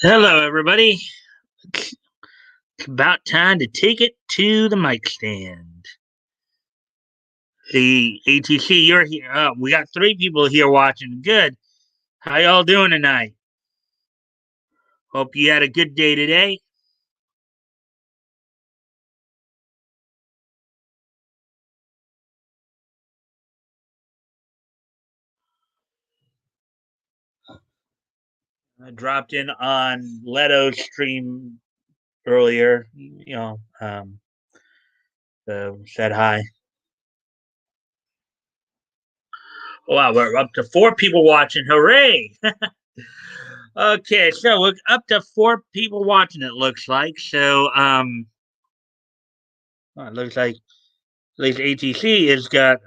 Hello, everybody. It's about time to take it to the mic stand. The ATC, you're here. We got three people here watching. Good. How y'all doing tonight? Hope you had a good day today. I dropped in on Leto's stream earlier. So said hi. Wow, we're up to four people watching. Hooray! Okay, so we're up to four people watching. It looks like well, it looks like at least ATC has got.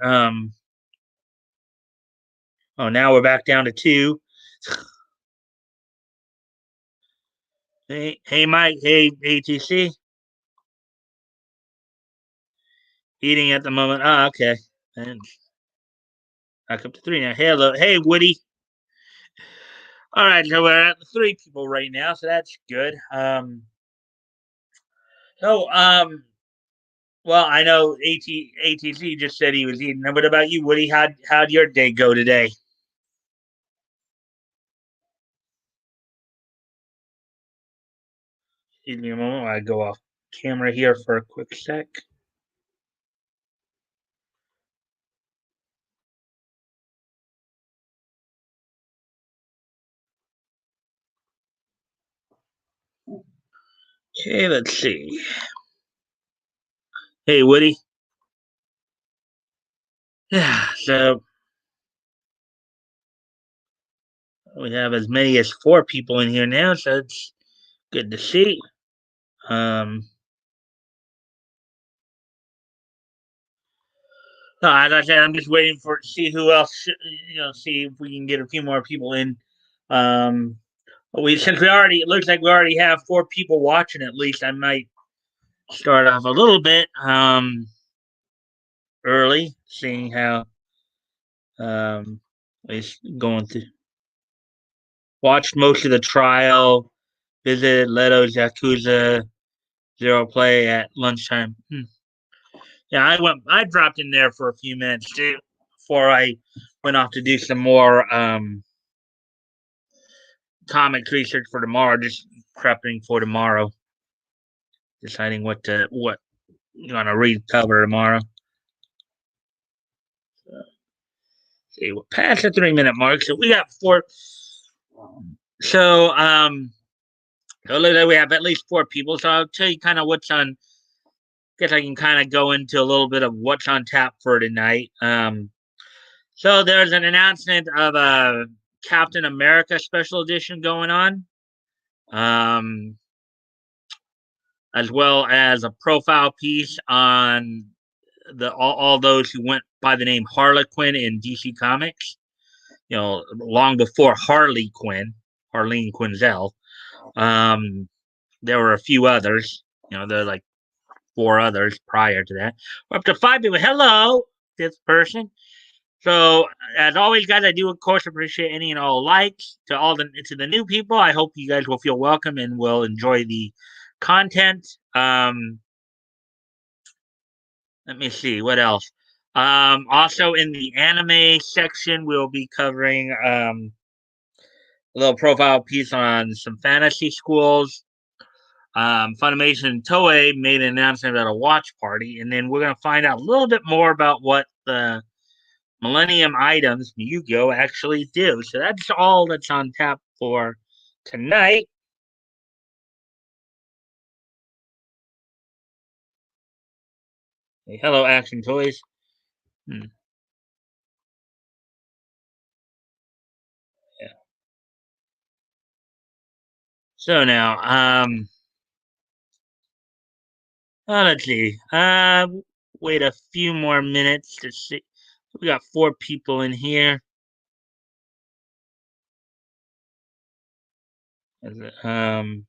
Oh, now we're back down to two. Hey, Mike. Hey, ATC. Eating at the moment. Ah, okay. And back up to three now. Hello. Hey, Woody. All right, so we're at three people right now, so that's good. So, well, I know ATC just said he was eating. What about you, Woody? How'd your day go today? Excuse me a moment while I go off camera here for a quick sec. Okay, let's see. Hey, Woody. Yeah, so we have as many as four people in here now, so it's good to see. Um, no, as I said, I'm just waiting for see who else. See if we can get a few more people in. Um, we since we already it looks like we already have four people watching at least. I might start off a little bit early, seeing how it's going to. Watched most of the trial. Visited Leto's Yakuza Zero Play at lunchtime. Yeah, I dropped in there for a few minutes too before I went off to do some more comics research for tomorrow. Just prepping for tomorrow, deciding what you want to read cover tomorrow. So, see, we're past the 3 minute mark, so we got four. So so look like we have at least four people. So I'll tell you kind of what's on. Guess I can kind of go into a little bit of what's on tap for tonight. So there's an announcement of a Captain America special edition going on, um, as well as a profile piece on the all those who went by the name Harlequin in DC Comics. Long before Harley Quinn, Harleen Quinzel. Um, there were a few others. There are like four others prior to that. We're up to five people. Hello, fifth person. So as always, guys, I do of course appreciate any and all likes to the new people. I hope you guys will feel welcome and will enjoy the content. Let me see what else. Also in the anime section, we'll be covering a little profile piece on some fantasy schools. Funimation and Toei made an announcement about a watch party, and then we're going to find out a little bit more about what the Millennium items Yu-Gi-Oh actually do. So that's all that's on tap for tonight. Hey, hello, Action Toys. Hmm, yeah. So now, let's see. Wait a few more minutes to see. We got four people in here. Um,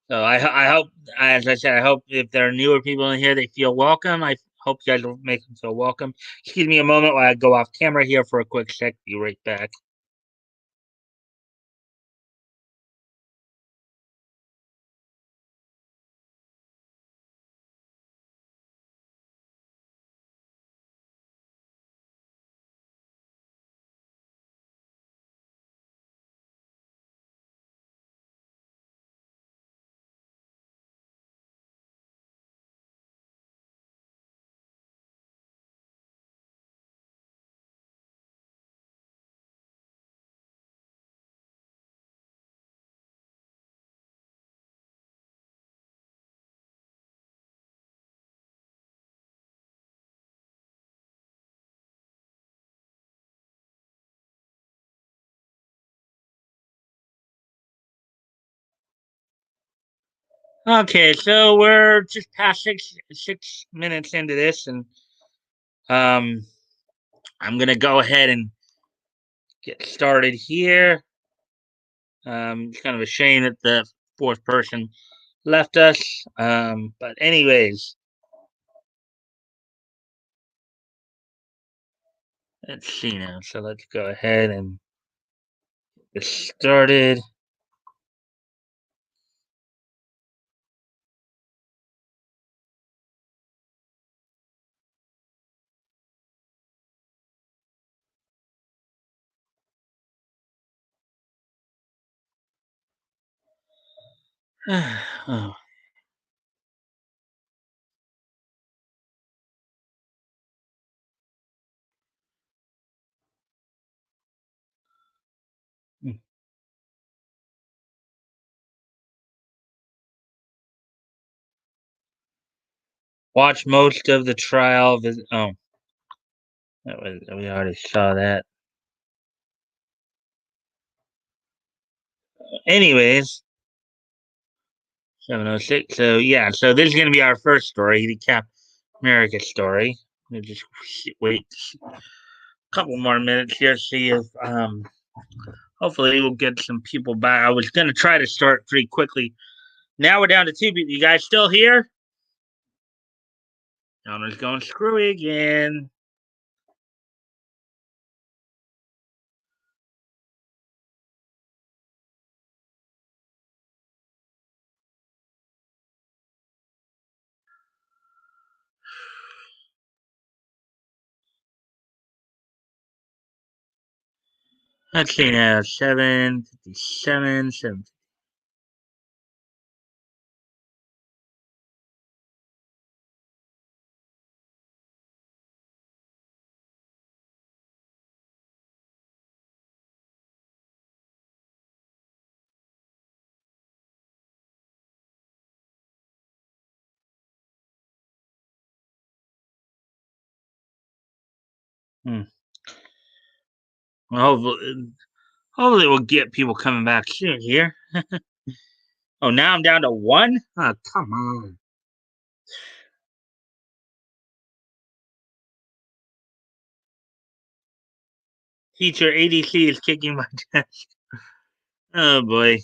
so I hope, as I said, I hope if there are newer people in here, they feel welcome. I hope you guys will make them feel welcome. Excuse me a moment while I go off camera here for a quick sec. Be right back. Okay, so we're just past 6 minutes into this, and um, I'm gonna go ahead and get started here. It's kind of a shame that the fourth person left us. But anyways, let's see now. So let's go ahead and get started. Oh, hmm. Watch most of the trial. Oh, we already saw that. Anyways, 706. So yeah, so this is gonna be our first story, the Cap America story. We'll just wait a couple more minutes here, see if hopefully we'll get some people back. I was gonna try to start pretty quickly. Now we're down to two people. You guys still here? Donna's going screwy again. Let's see now. 757, 7. Hmm. Well, hopefully we'll get people coming back soon here. Oh, now I'm down to one? Oh, come on. Teacher ADC is kicking my desk. Oh boy.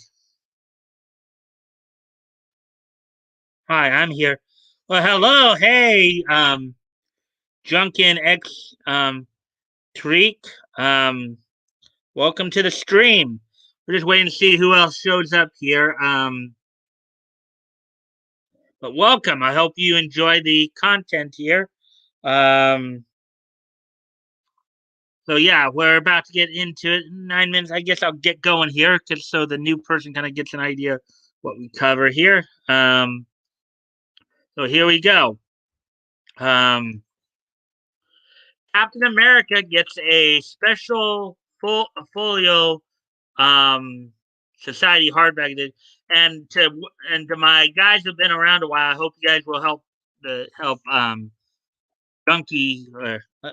Hi, I'm here. Well, hello, hey, Junkin X Tariq. Um Welcome to the stream. We're just waiting to see who else shows up here. But welcome. I hope you enjoy the content here. Um so yeah, we're about to get into it. 9 minutes. I guess I'll get going here, cause so the new person kind of gets an idea what we cover here. So here we go. Um Captain America gets a special folio um, society hardback edition. And to my guys who've been around a while, I hope you guys will help Junkie.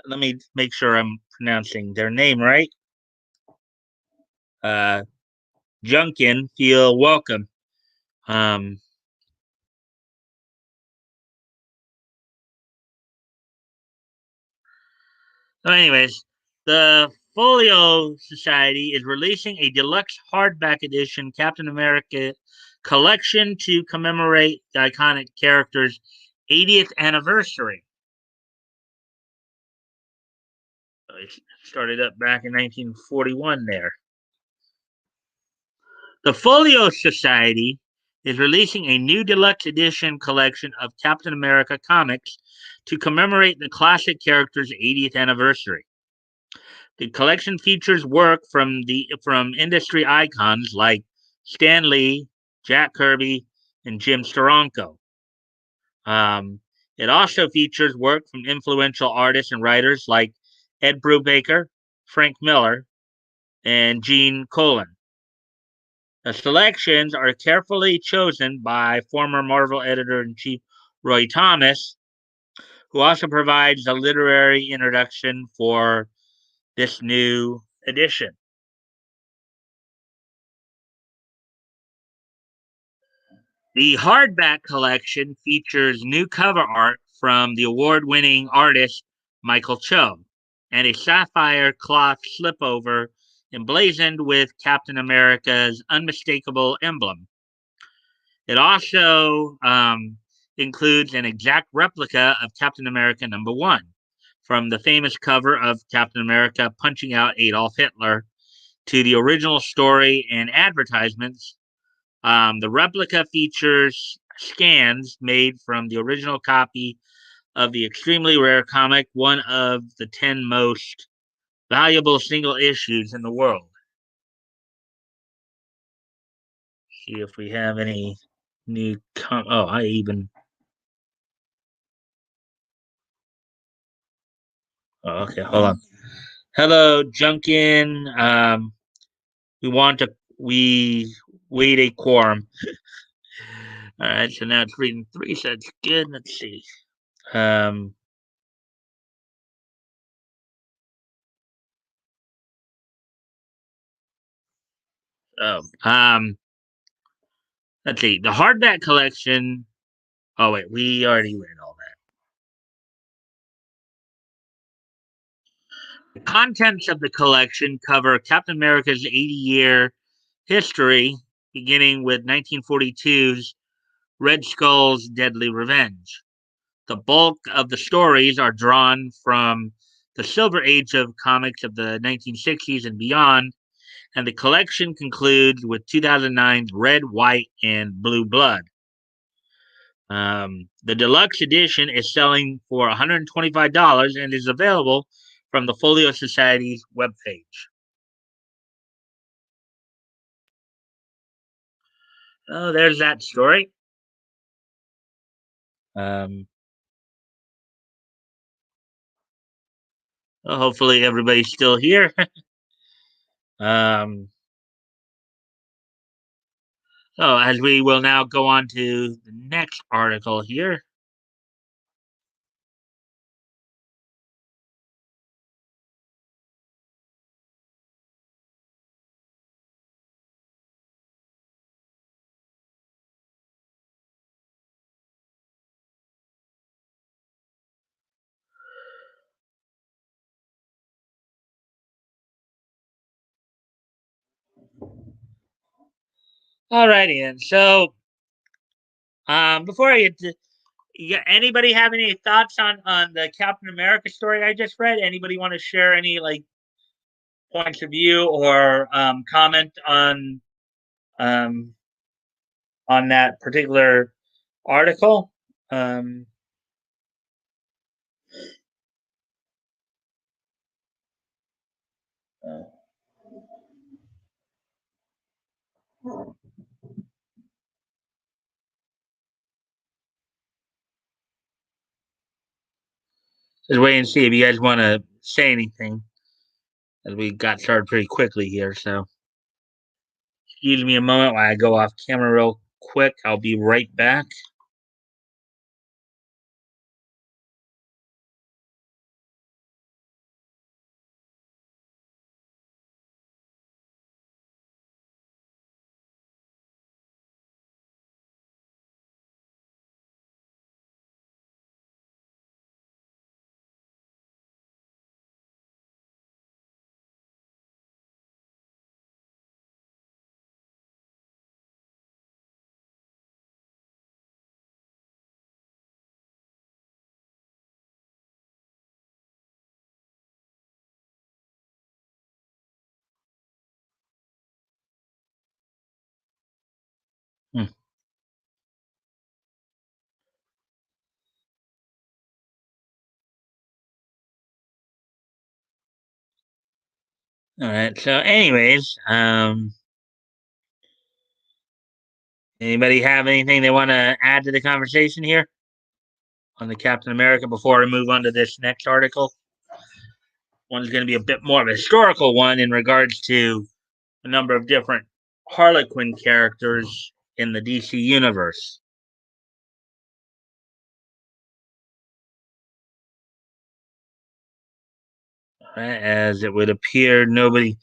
Let me make sure I'm pronouncing their name right. Uh, Junkin feel welcome. Um, so, anyways, the Folio Society is releasing a deluxe hardback edition Captain America collection to commemorate the iconic character's 80th anniversary. It started up back in 1941 there. The Folio Society is releasing a new deluxe edition collection of Captain America comics to commemorate the classic character's 80th anniversary. The collection features work from industry icons like Stan Lee, Jack Kirby, and Jim Steranko. Um, it also features work from influential artists and writers like Ed Brubaker, Frank Miller, and Gene Colan. The selections are carefully chosen by former Marvel editor in chief Roy Thomas, who also provides a literary introduction for this new edition. The hardback collection features new cover art from the award-winning artist Michael Cho and a sapphire cloth slipover emblazoned with Captain America's unmistakable emblem. It also includes an exact replica of Captain America #1 from the famous cover of Captain America punching out Adolf Hitler to the original story and advertisements. The replica features scans made from the original copy of the extremely rare comic, one of the 10 most valuable single issues in the world. See if we have any new. Oh, I even. Oh, okay, hold on. Hello, Junkin. We want to. We wait a quorum. All right, so now it's reading three, so that's good. Let's see. Um, oh, let's see. The hardback collection. Oh wait, we already read all that. The contents of the collection cover Captain America's 80-year history, beginning with 1942's Red Skull's Deadly Revenge. The bulk of the stories are drawn from the Silver Age of comics of the 1960s and beyond, and the collection concludes with 2009's Red, White, and Blue Blood. The deluxe edition is selling for $125 and is available from the Folio Society's webpage. Oh, there's that story. Um, well, hopefully, everybody's still here. um, so, as we will now go on to the next article here. Alrighty then. So, before I get to, anybody have any thoughts on the Captain America story I just read? Anybody want to share any like points of view or comment um, on that particular article? Um, uh, just wait and see if you guys want to say anything, as we got started pretty quickly here. So, excuse me a moment while I go off camera real quick. I'll be right back. Hmm. All right. So, anyways, anybody have anything they want to add to the conversation here on the Captain America before we move on to this next article? One's going to be a bit more of a historical one in regards to a number of different Harlequin characters in the DC universe. As it would appear, nobody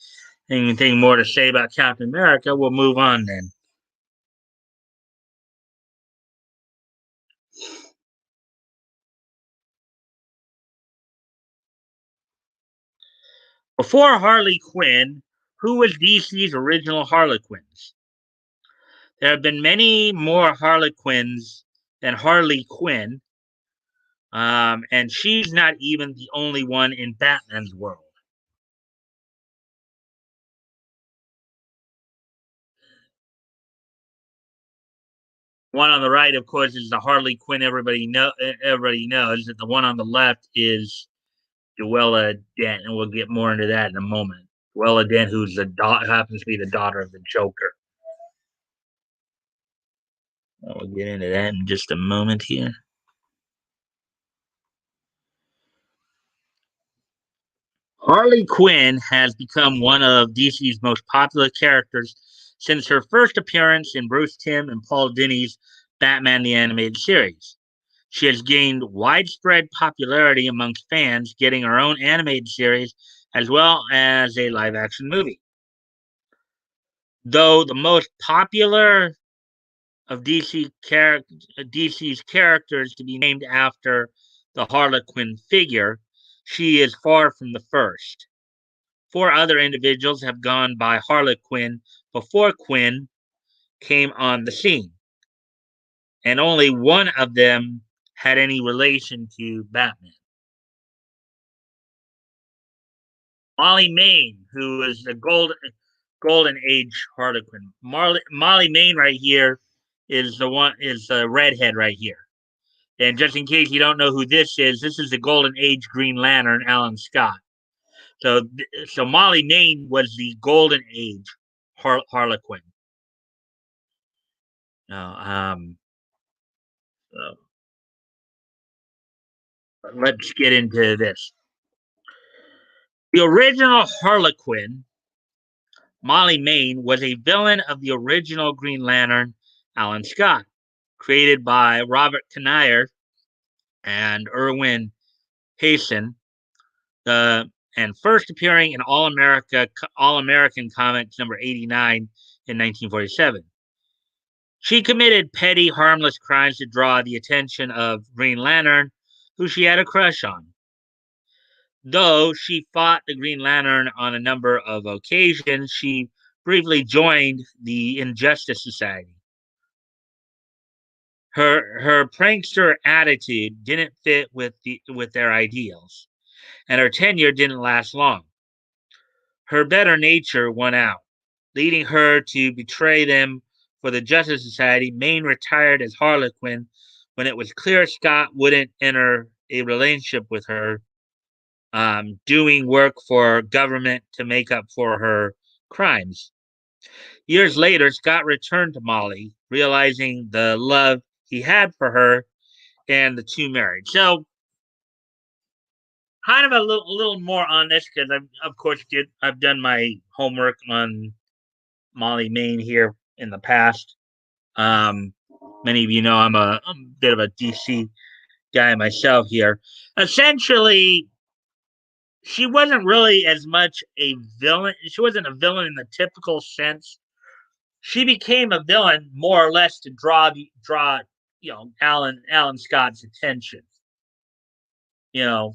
anything more to say about Captain America. We'll move on then. Before Harley Quinn, who was DC's original Harlequins? There have been many more Harlequins than Harley Quinn, and she's not even the only one in Batman's world. One on the right, of course, is the Harley Quinn everybody knows. That the one on the left is Duella Dent, and we'll get more into that in a moment. Duella Dent, who's happens to be the daughter of the Joker. We'll get into that in just a moment here. Harley Quinn has become one of DC's most popular characters since her first appearance in Bruce Timm and Paul Dini's Batman the Animated Series. She has gained widespread popularity amongst fans, getting her own animated series as well as a live action movie. Though the most popular of DC's characters to be named after the Harlequin figure, she is far from the first. Four other individuals have gone by Harlequin before Quinn came on the scene, and only one of them had any relation to Batman. Molly Main, who is the golden age Harlequin. Molly Main right here is the redhead right here. And just in case you don't know who this is the golden age Green Lantern, Alan Scott. So Molly Main was the golden age Harlequin. Um, so let's get into this. The original Harlequin, Molly Main, was a villain of the original Green Lantern, Alan Scott, created by Robert Kinnear and Irwin Hasen, and first appearing in All American Comics number 89 in 1947. She committed petty, harmless crimes to draw the attention of Green Lantern, who she had a crush on. Though she fought the Green Lantern on a number of occasions, she briefly joined the Injustice Society. Her prankster attitude didn't fit with their ideals, and her tenure didn't last long. Her better nature won out, leading her to betray them for the Justice Society. Maine retired as Harlequin when it was clear Scott wouldn't enter a relationship with her, doing work for government to make up for her crimes. Years later, Scott returned to Molly, realizing the love he had for her, and the two married. So, kind of a little more on this because I've done my homework on Molly Main here in the past. Um, Many of you know I'm a bit of a DC guy myself here. Essentially, she wasn't really as much a villain. She wasn't a villain in the typical sense. She became a villain more or less to draw Alan Scott's attention. You know,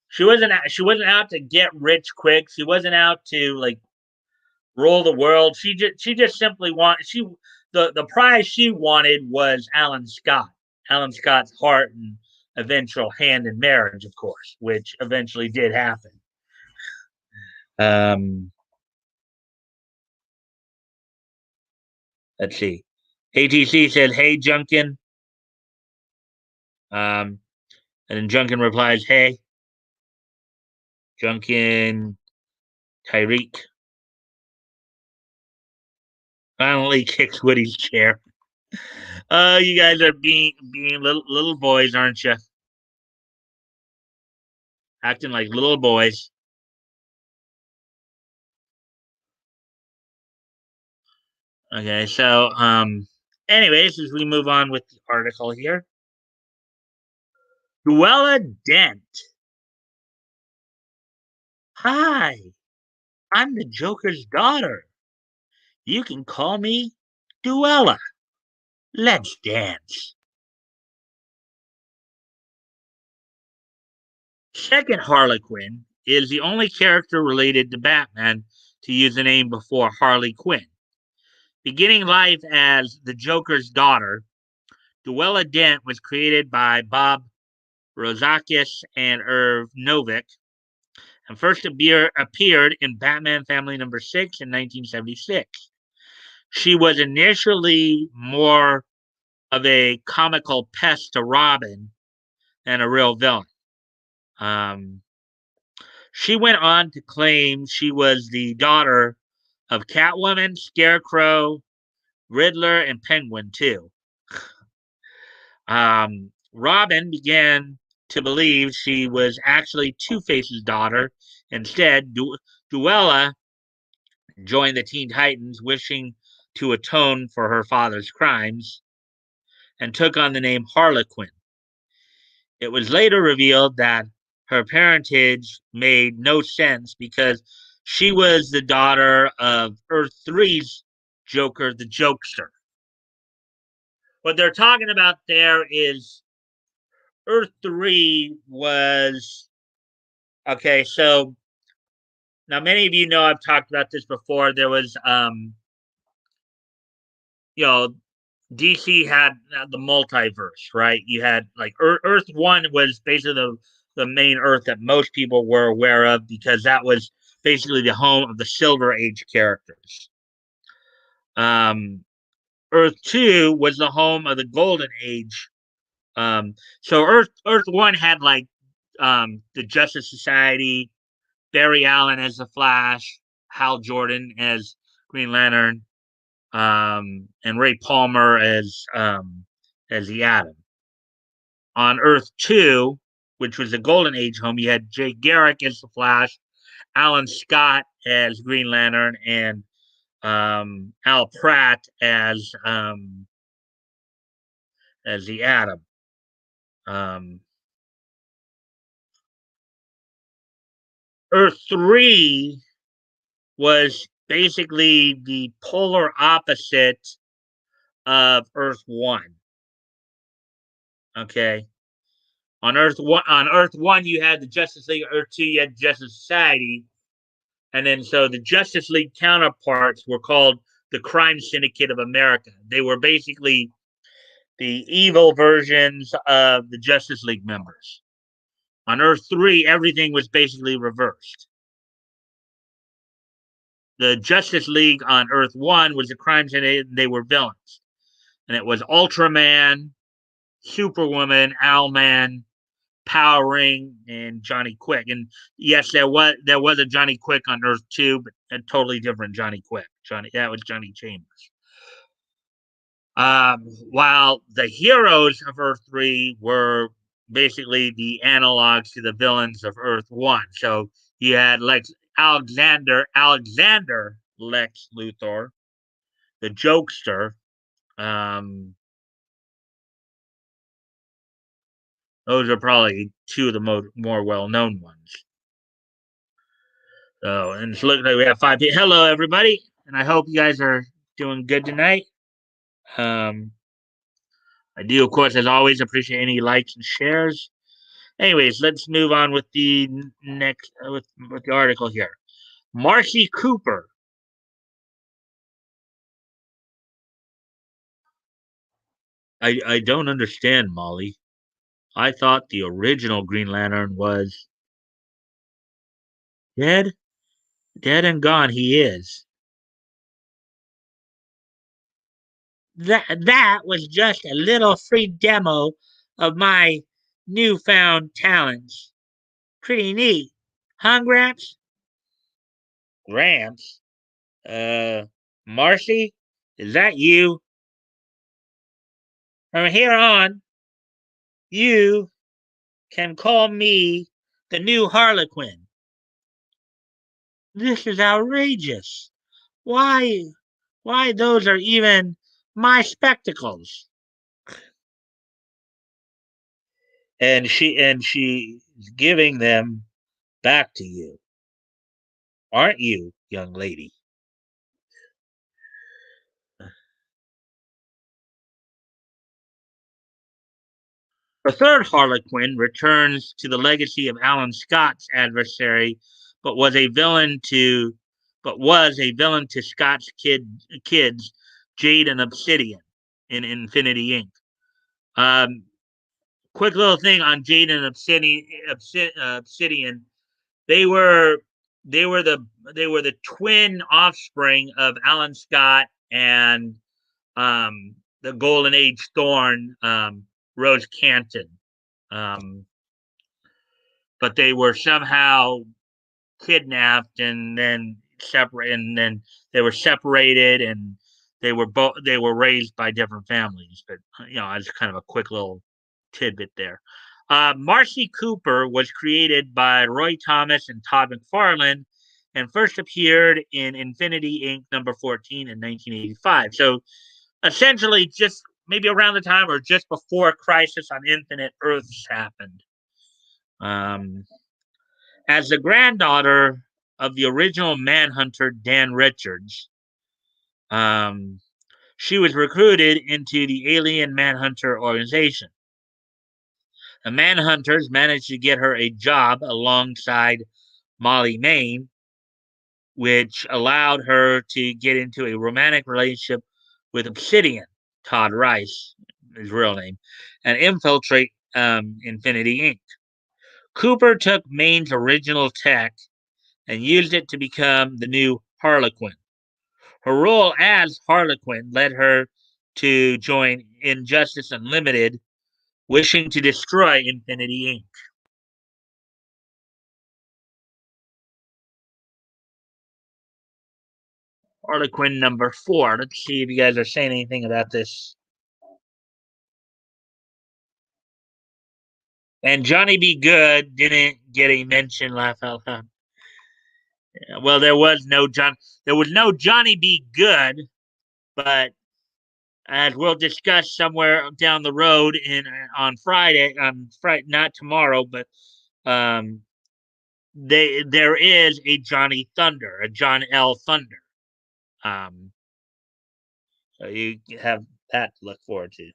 she wasn't out to get rich quick. She wasn't out to like rule the world. She just simply the prize she wanted was Alan Scott. Alan Scott's heart and eventual hand in marriage, of course, which eventually did happen. Um, let's see. ATC said, "Hey, Junkin." Um, and then Junkin replies, "Hey, Junkin Tyreek." Finally kicks Woody's chair. You guys are being little boys, aren't you? Acting like little boys. Okay, so anyways, as we move on with the article here, Duella Dent. Hi, I'm the Joker's daughter. You can call me Duella. Let's dance. Second Harlequin is the only character related to Batman to use the name before Harley Quinn. Beginning life as the Joker's daughter, Duella Dent was created by Bob Rozakis and Irv Novick, and first appeared in Batman Family Number 6 in 1976. She was initially more of a comical pest to Robin than a real villain. Um, she went on to claim she was the daughter of Catwoman, Scarecrow, Riddler, and Penguin, too. Robin began to believe she was actually Two-Face's daughter. Instead, Duella joined the Teen Titans, wishing to atone for her father's crimes, and took on the name Harlequin. It was later revealed that her parentage made no sense because she was the daughter of Earth 3's Joker, the Jokester. What they're talking about there is Earth 3 was okay, so now many of you know I've talked about this before. There was you know, DC had the multiverse, right? You had like Earth 1 was basically the main Earth that most people were aware of because that was basically the home of the Silver Age characters. Um Earth 2 was the home of the Golden Age. So Earth 1 had like the Justice Society, Barry Allen as the Flash, Hal Jordan as Green Lantern, and Ray Palmer as the Atom. On Earth 2, which was the Golden Age home, you had Jay Garrick as the Flash, Alan Scott as Green Lantern, and Al Pratt as the Atom. Um, Earth 3 was basically the polar opposite of Earth 1. Okay. On Earth 1 you had the Justice League, Earth 2 you had Justice Society, and then so the Justice League counterparts were called the Crime Syndicate of America. They were basically the evil versions of the Justice League members. On Earth 3, everything was basically reversed. The Justice League on Earth 1 was the crime syndicate, they were villains. And it was Ultraman, Superwoman, Owlman, Power Ring, and Johnny Quick. And yes, there was a Johnny Quick on Earth 2, but a totally different Johnny Quick. That was Johnny Chambers. While the heroes of Earth 3 were basically the analogs to the villains of Earth 1. So you had Alexander Lex Luthor, the Jokester. Um, those are probably two of the more well-known ones. So, and it's looking like we have 5 people. Hello, everybody, and I hope you guys are doing good tonight. Um, I do, of course, as always, appreciate any likes and shares. Anyways, let's move on with the next with the article here. Marcy Cooper. I don't understand, Molly. I thought the original Green Lantern was dead. Dead and gone he is. That was just a little free demo of my newfound talents. Pretty neat, huh, Gramps? Gramps? Marcy? Is that you? From here on, you can call me the new Harlequin. This is outrageous. Why? Why those are even my spectacles? And she's giving them back to you, aren't you, young lady? The third Harlequin returns to the legacy of Alan Scott's adversary, but was a villain to Scott's kids, Jade and Obsidian in Infinity Inc. Um, Quick little thing on Jade and Obsidian. They were they were the twin offspring of Alan Scott and the Golden Age Thorn, Rose Canton. Um, but they were somehow kidnapped and then they were separated, and they were raised by different families. But as kind of a quick little tidbit there. Marcy Cooper was created by Roy Thomas and Todd McFarlane and first appeared in Infinity Inc. number 14 in 1985. So essentially, just maybe around the time or just before Crisis on Infinite Earths happened. Um, as the granddaughter of the original Manhunter, Dan Richards, um, she was recruited into the Alien Manhunter organization. The Manhunters managed to get her a job alongside Molly Main, which allowed her to get into a romantic relationship with Obsidian, Todd Rice, his real name, and infiltrate Infinity Inc. Cooper took Main's original tech and used it to become the new Harlequin. Her role as Harlequin led her to join Injustice Unlimited, wishing to destroy Infinity Inc. Harlequin number 4. Let's see if you guys are saying anything about this. And Johnny B. Good didn't get a mention. Laugh out loud. Well, there was no Johnny B. Good, but as we'll discuss somewhere down the road on Friday, not tomorrow, but um, there is a Johnny Thunder, a John L. Thunder. Um, so you have that to look forward to.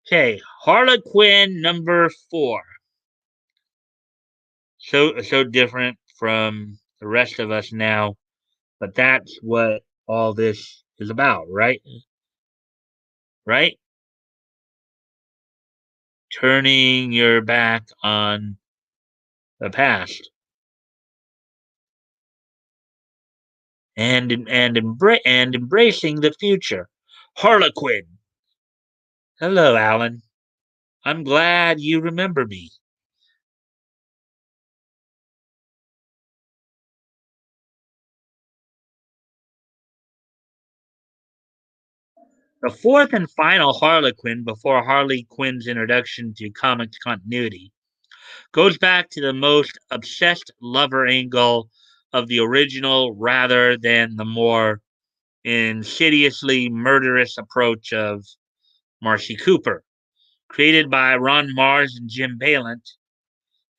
Okay, Harlequin number 4. So different from the rest of us now, but that's what all this is about, right? Right? Turning your back on the past and embracing the future. Harlequin. Hello, Alan. I'm glad you remember me. The fourth and final Harlequin before Harley Quinn's introduction to comics continuity goes back to the most obsessed lover angle of the original rather than the more insidiously murderous approach of Marcy Cooper. Created by Ron Mars and Jim Balent,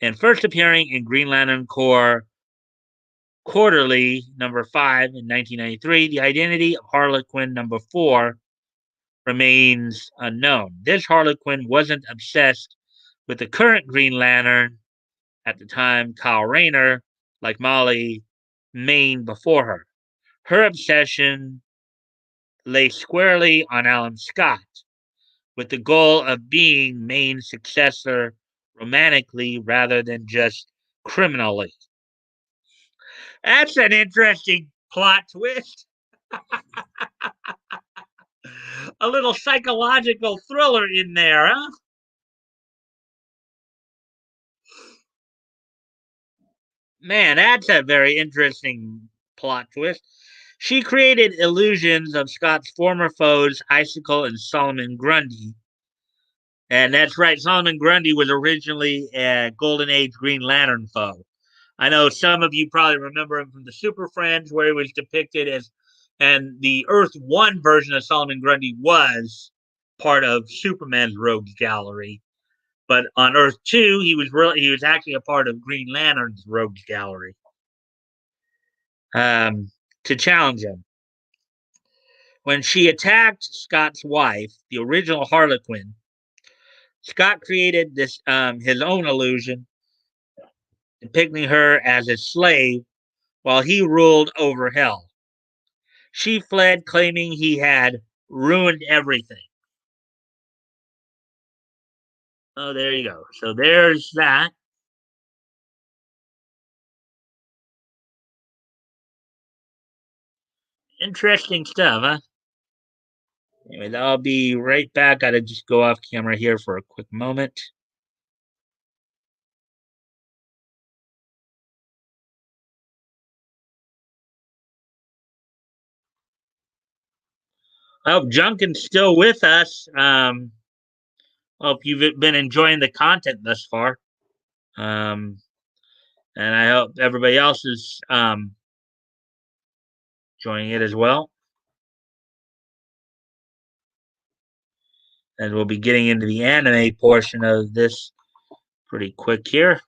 and first appearing in Green Lantern Corps Quarterly number 5 in 1993, the identity of Harlequin number 4 remains unknown. This Harlequin wasn't obsessed with the current Green Lantern at the time, Kyle Rayner, like Molly Main before her. Her obsession lay squarely on Alan Scott, with the goal of being Main's successor romantically rather than just criminally. That's an interesting plot twist. A little psychological thriller in there, huh? Man, that's a very interesting plot twist. She created illusions of Scott's former foes, Icicle and Solomon Grundy. And that's right, Solomon Grundy was originally a Golden Age Green Lantern foe. I know some of you probably remember him from the Super Friends, where he was depicted as, and the Earth One version of Solomon Grundy was part of Superman's Rogues Gallery. But on Earth 2, he was actually a part of Green Lantern's Rogues Gallery to challenge him. When she attacked Scott's wife, the original Harlequin, Scott created this his own illusion, depicting her as a slave while he ruled over hell. She fled, claiming he had ruined everything. Oh, there you go. So there's that. Interesting stuff, huh? Anyways, I'll be right back. Gotta just go off camera here for a quick moment. I hope Junkin's still with us. Hope you've been enjoying the content thus far. Um, and I hope everybody else is enjoying it as well. And we'll be getting into the anime portion of this pretty quick here.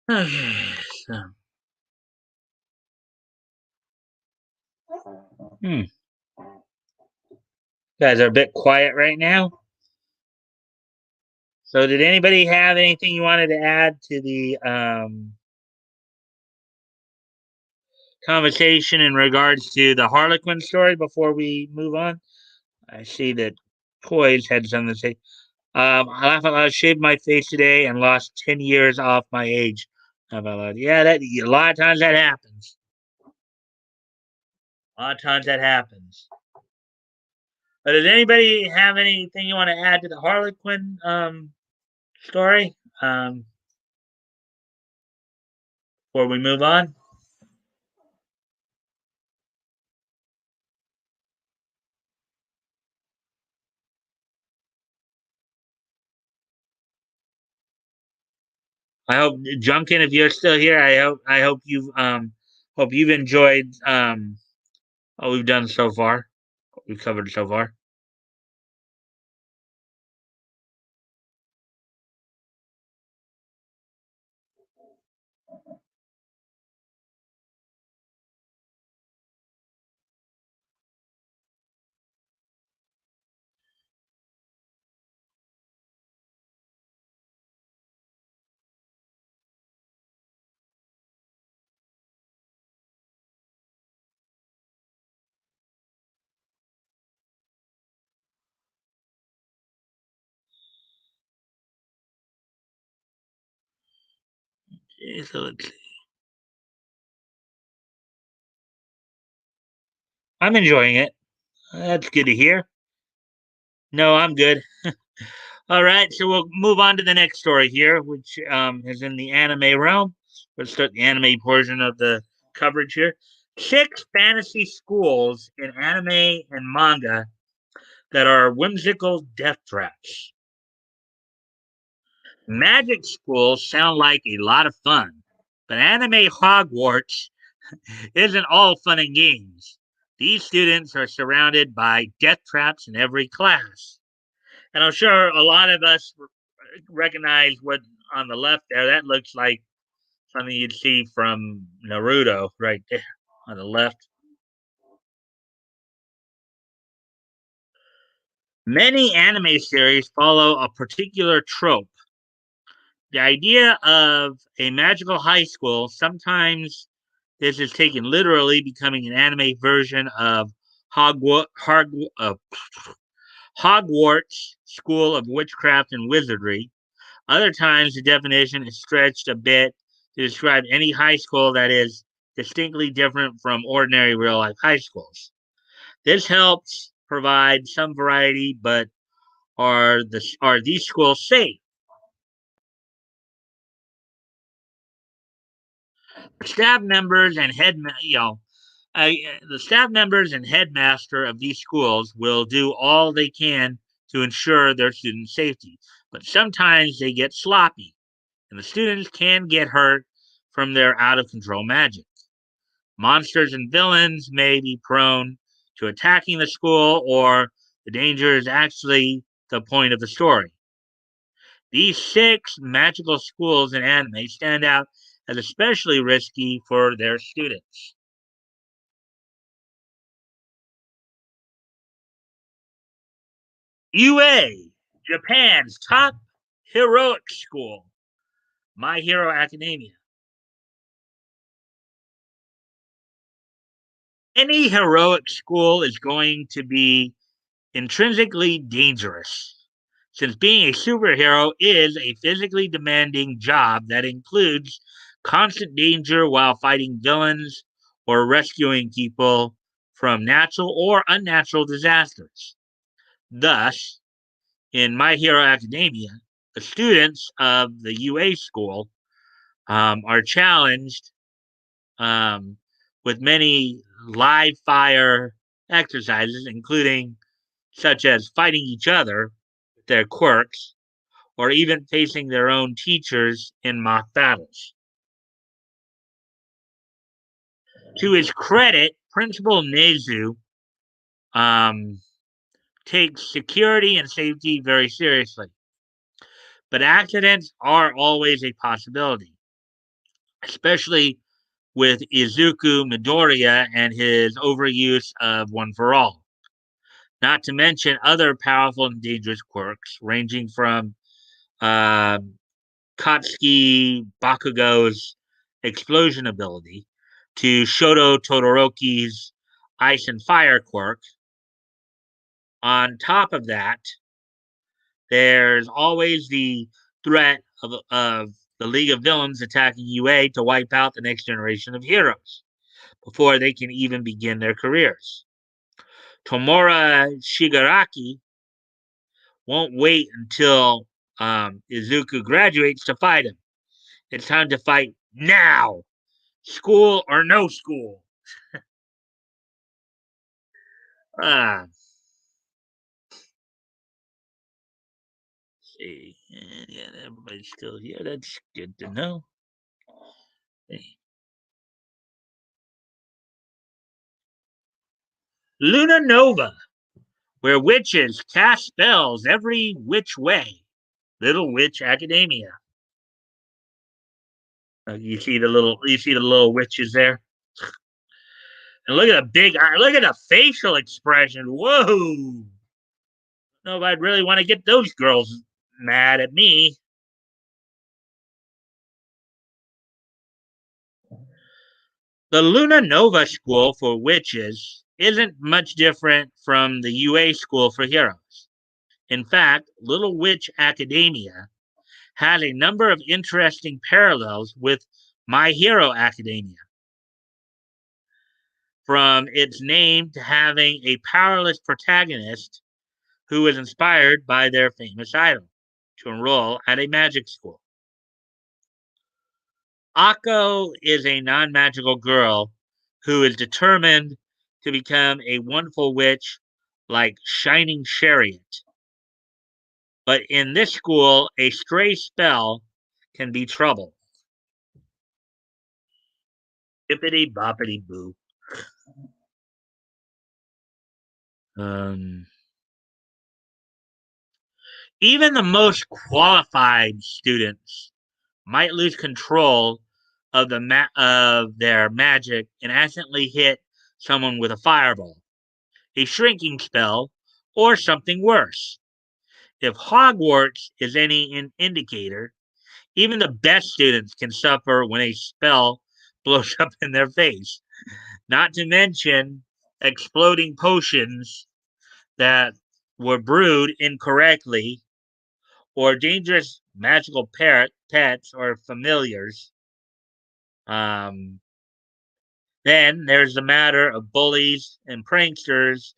So, you guys are a bit quiet right now. So, did anybody have anything you wanted to add to the conversation in regards to the Harlequin story before we move on? I see that Toys had something to say. I laugh out loud. Shaved my face today and lost 10 years off my age. Laugh out loud. Yeah, that a lot of times that happens. A lot of times that happens. But does anybody have anything you want to add to the Harlequin story before we move on? I hope Junkin, if you're still here, I hope you've enjoyed what we've done so far, what we've covered so far. So let's see. I'm enjoying it. That's good to hear. No, I'm good. All right, so we'll move on to the next story here, which is in the anime realm. We'll start the anime portion of the coverage here. Six fantasy schools in anime and manga that are whimsical death traps. Magic schools sound like a lot of fun, but anime Hogwarts isn't all fun and games. These students are surrounded by death traps in every class. And I'm sure a lot of us recognize what on the left there. That looks like something you'd see from Naruto right there on the left. Many anime series follow a particular trope. The idea of a magical high school, sometimes this is taken literally, becoming an anime version of Hogwarts School of Witchcraft and Wizardry. Other times, the definition is stretched a bit to describe any high school that is distinctly different from ordinary real life high schools. This helps provide some variety, but are these schools safe? Staff members and The staff members and headmaster of these schools will do all they can to ensure their students' safety, but sometimes they get sloppy, and the students can get hurt from their out of control magic. Monsters and villains may be prone to attacking the school, or the danger is actually the point of the story. These six magical schools in anime stand out as especially risky for their students. UA, Japan's top heroic school, My Hero Academia. Any heroic school is going to be intrinsically dangerous, since being a superhero is a physically demanding job that includes constant danger while fighting villains or rescuing people from natural or unnatural disasters. Thus, in My Hero Academia, the students of the UA school are challenged um, with many live fire exercises, including such as fighting each other with their quirks, or even facing their own teachers in mock battles. To his credit, Principal Nezu um, takes security and safety very seriously, but accidents are always a possibility, especially with Izuku Midoriya and his overuse of One for All. Not to mention other powerful and dangerous quirks, ranging from uh, Katsuki Bakugo's explosion ability to Shoto Todoroki's ice and fire quirk. On top of that, there's always the threat of the League of Villains attacking UA to wipe out the next generation of heroes before they can even begin their careers. Tomura Shigaraki won't wait until Izuku graduates to fight him. It's time to fight now, school or no school. Ah, see, yeah, everybody's still here. That's good to know. Hey. Luna Nova, where witches cast spells every which way. Little Witch Academia. You see the little witches there, and look at the big eye. Look at the facial expression. Whoa! No, I'd really want to get those girls mad at me. The Luna Nova School for witches isn't much different from the UA School for heroes. In fact, Little Witch Academia has a number of interesting parallels with My Hero Academia. From its name to having a powerless protagonist who is inspired by their famous idol to enroll at a magic school. Akko is a non magical girl who is determined to become a wonderful witch like Shining Chariot. But in this school, a stray spell can be trouble. Bippity boppity boo. Um, Even the most qualified students might lose control of of their magic and accidentally hit someone with a fireball, a shrinking spell, or something worse. If Hogwarts is any indicator, even the best students can suffer when a spell blows up in their face. Not to mention exploding potions that were brewed incorrectly, or dangerous magical pets or familiars. Um, then there's the matter of bullies and pranksters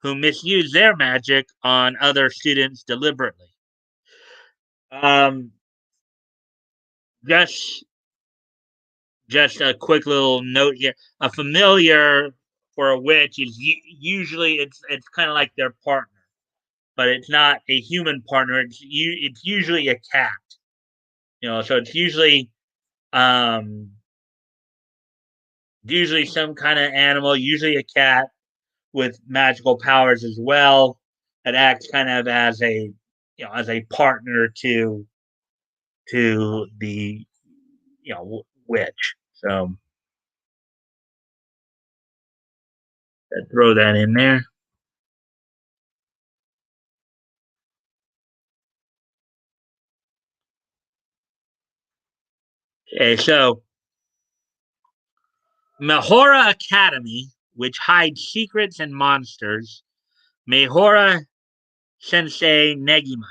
who misuse their magic on other students deliberately. Um, just just a quick little note here. A familiar for a witch is usually it's kind of like their partner, but it's not a human partner. It's usually a cat. So it's um usually some kind of animal, usually a cat with magical powers as well, that acts kind of as a partner to the witch. So throw that in there. Okay, so Mahora Academy, which hides secrets and monsters. Mahora Sensei Negima.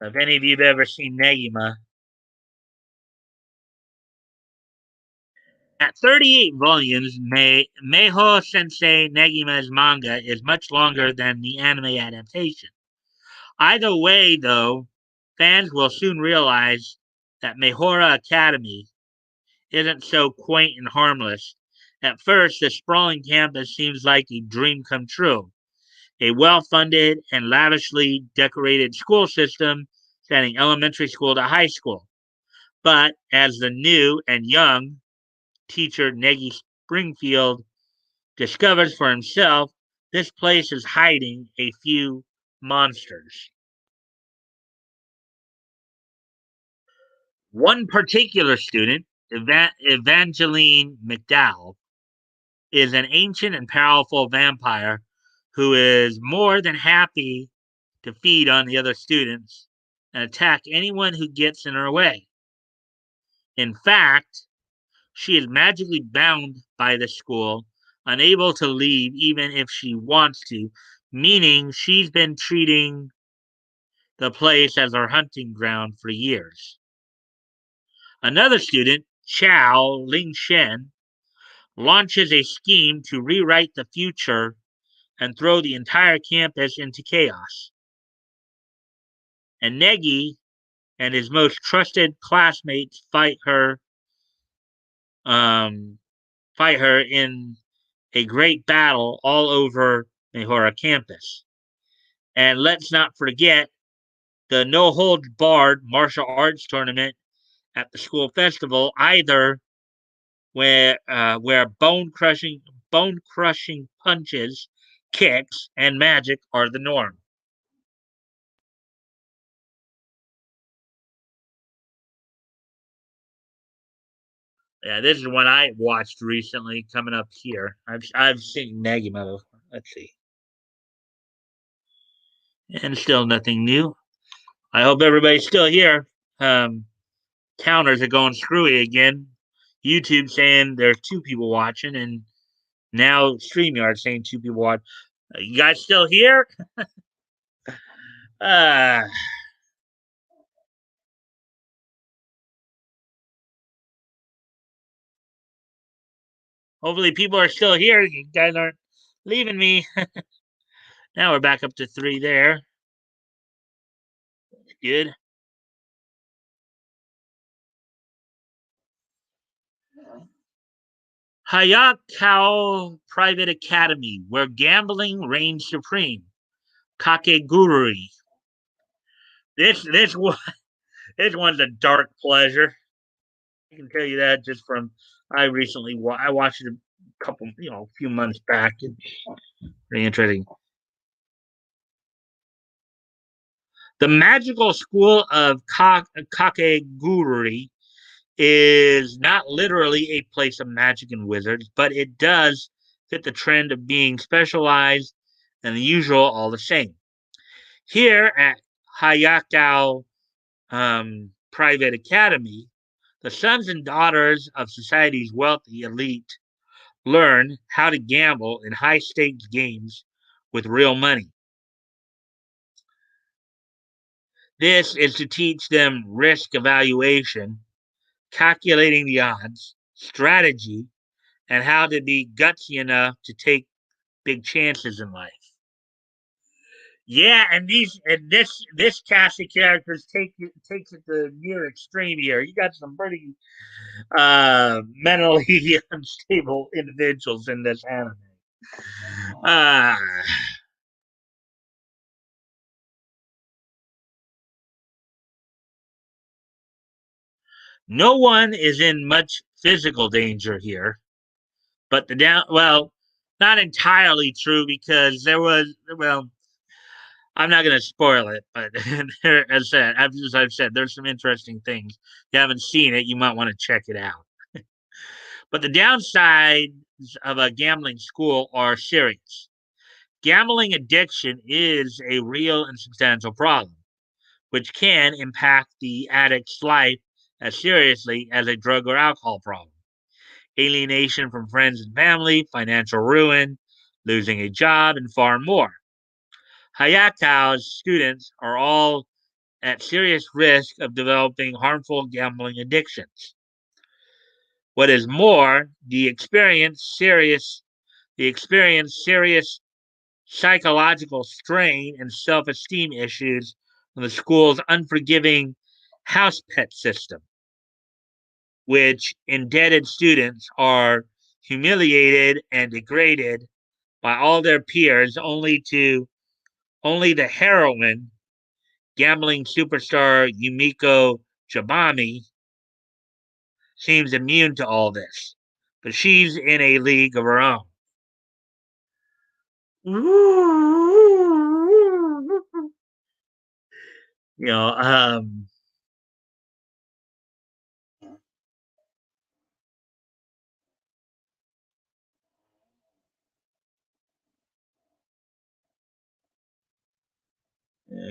If any of you have ever seen Negima, at 38 volumes, Meho Sensei Negima's manga is much longer than the anime adaptation. Either way, though, fans will soon realize that Mehora Academy isn't so quaint and harmless. At first, the sprawling campus seems like a dream come true, a well funded and lavishly decorated school system spanning elementary school to high school. But as the new and young teacher Negi Springfield discovers for himself, this place is hiding a few monsters. One particular student, Evangeline McDowell, is an ancient and powerful vampire who is more than happy to feed on the other students and attack anyone who gets in her way. In fact, she is magically bound by the school, unable to leave even if she wants to, meaning she's been treating the place as her hunting ground for years. Another student, Chao Ling Shen, launches a scheme to rewrite the future and throw the entire campus into chaos. And Negi and his most trusted classmates um, fight her in a great battle all over Mehora campus. And let's not forget the no holds barred martial arts tournament at the school festival either, where bone crushing punches, kicks, and magic are the norm. Yeah, this is one I watched recently coming up here. I've seen Negima before. Let's see. And still nothing new. I hope everybody's still here. Um, Counters are going screwy again. YouTube saying there's two people watching, and now StreamYard saying two people watch. You guys still here? Uh, Hopefully people are still here. You guys aren't leaving me. Now we're back up to three there. Good. Hayakao Private Academy, where gambling reigns supreme. Kakegurui. This one this one's a dark pleasure. I can tell you that just from I watched it a couple a few months back. It's pretty interesting. The magical school of Kakegurui is not literally a place of magic and wizards, but it does fit the trend of being specialized and the usual all the same. Here at Hayakao Private Academy, the sons and daughters of society's wealthy elite learn how to gamble in high stakes games with real money. This is to teach them risk evaluation, calculating the odds, strategy, and how to be gutsy enough to take big chances in life. Yeah, and this cast of characters takes it to near extreme here. You got some pretty mentally unstable individuals in this anime. Uh, no one is in much physical danger here, but the down well, not entirely true because there was well, I'm not going to spoil it, but as I've said, there's some interesting things. If you haven't seen it, you might want to check it out. But the downsides of a gambling school are serious. Gambling addiction is a real and substantial problem, which can impact the addict's life as seriously as a drug or alcohol problem. Alienation from friends and family, financial ruin, losing a job, and far more. Hayakawa's students are all at serious risk of developing harmful gambling addictions. What is more, the experience serious psychological strain and self-esteem issues from the school's unforgiving house pet system, which indebted students are humiliated and degraded by all their peers only the heroine, gambling superstar Yumiko Jabami, seems immune to all this. But she's in a league of her own. You know,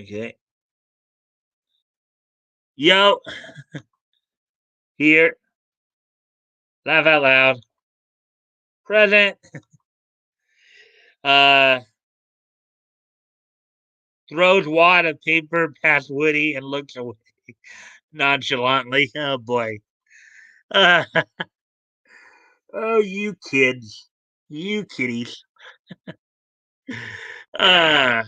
okay. Yo, here, laugh out loud. Present. Uh, throws wad of paper past Woody and looks away nonchalantly. Oh boy. Uh, oh, you kids. You kiddies. Uh,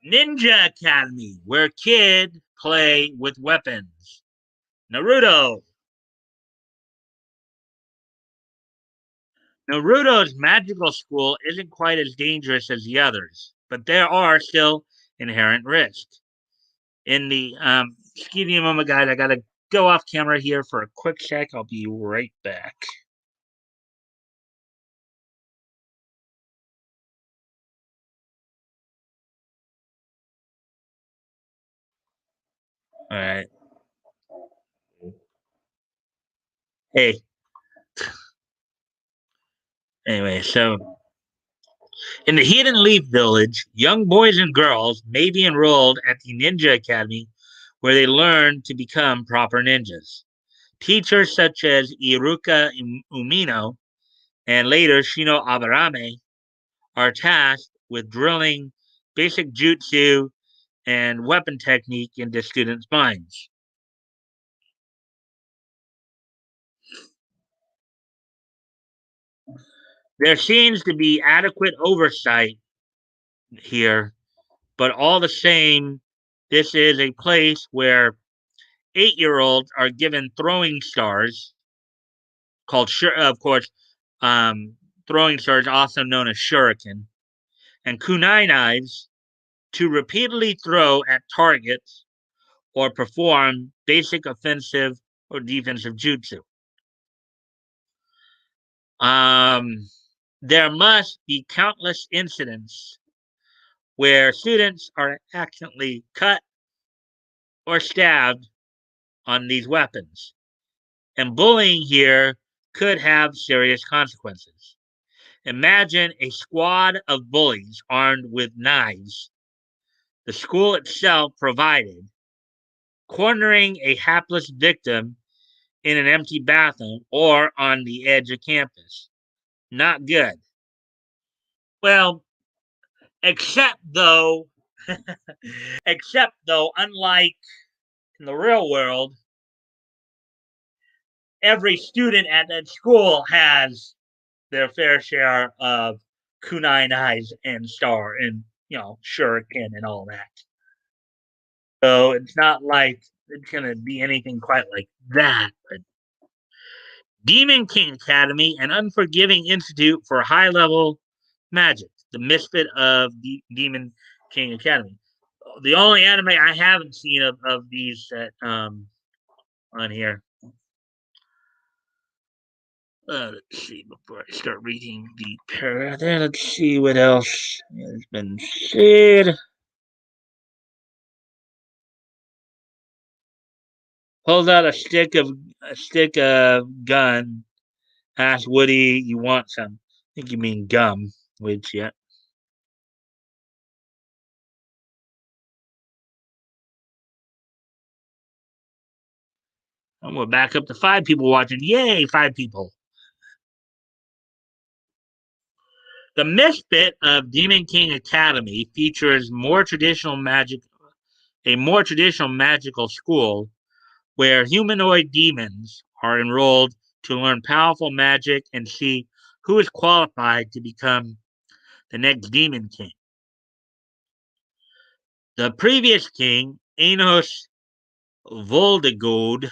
Ninja Academy, where kids play with weapons. Naruto. Naruto's magical school isn't quite as dangerous as the others, but there are still inherent risks. In the excuse me a moment, guys, I gotta go off camera here for a quick sec. I'll be right back. All right. Hey, anyway, so in the Hidden Leaf Village, young boys and girls may be enrolled at the Ninja Academy where they learn to become proper ninjas. Teachers such as Iruka Umino and later Shino Abarame are tasked with drilling basic jutsu and weapon technique into students' minds. There seems to be adequate oversight here, but all the same, this is a place where 8-year-olds are given throwing stars, of course, um, throwing stars, also known as shuriken, and kunai knives to repeatedly throw at targets or perform basic offensive or defensive jutsu. Um, there must be countless incidents where students are accidentally cut or stabbed on these weapons. And bullying here could have serious consequences. Imagine a squad of bullies armed with knives, the school itself provided, cornering a hapless victim in an empty bathroom or on the edge of campus. Not good. Well, except though, unlike in the real world, every student at that school has their fair share of kunai knives and star and shuriken and all that. So it's not like it's gonna be anything quite like that. But Demon King Academy, an unforgiving institute for high level magic, the misfit of the Demon King Academy. The only anime I haven't seen of these that on here. Let's see before I start reading the paragraph there. Let's see what else has been said. Pulls out a stick of gun. Asks Woody, "You want some?" I think you mean gum. Which yeah. And we're back up to 5 people watching. Yay, 5 people. The Misfit of Demon King Academy features a more traditional magical school where humanoid demons are enrolled to learn powerful magic and see who is qualified to become the next Demon King. The previous king, Enos Voldegoed,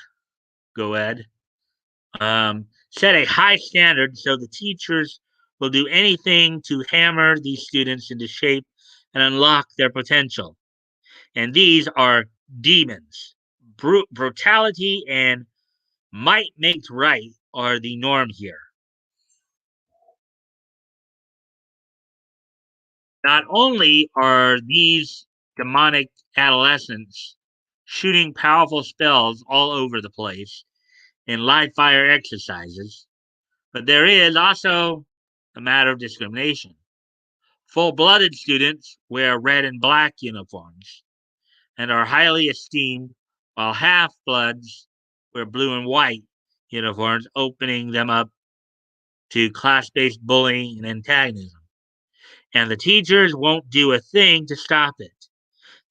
set a high standard so the teachers will do anything to hammer these students into shape and unlock their potential. And these are demons. Brutality and might makes right are the norm here. Not only are these demonic adolescents shooting powerful spells all over the place in live fire exercises, but there is also a matter of discrimination. Full blooded students wear red and black uniforms and are highly esteemed, while half bloods wear blue and white uniforms, opening them up to class based bullying and antagonism. And the teachers won't do a thing to stop it.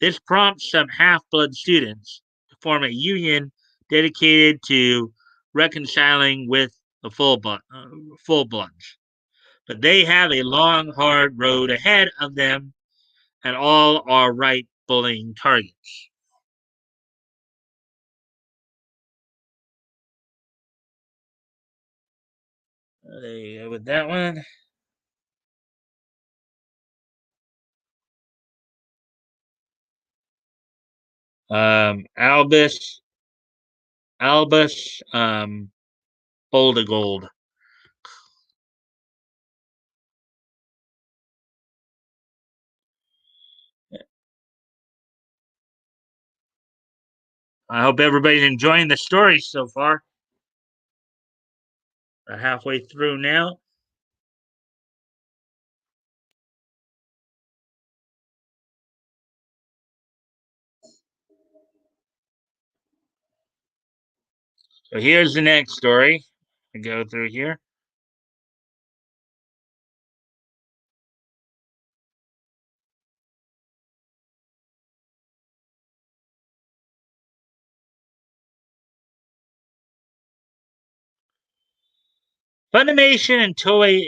This prompts some half blood students to form a union dedicated to reconciling with the full bloods. But they have a long, hard road ahead of them, and all are right bullying targets. There you go with that one. Albus, Boulder Gold. I hope everybody's enjoying the story so far. We're halfway through now. So here's the next story. I go through here. Funimation and Toei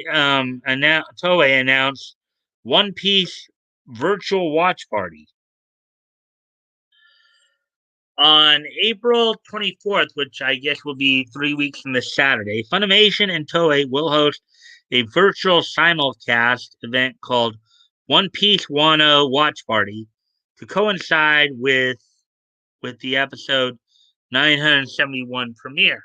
announced One Piece virtual watch party on April 24th, which I guess will be 3 weeks from this Saturday. Funimation and Toei will host a virtual simulcast event called One Piece Wano Watch Party to coincide with the episode 971 premiere.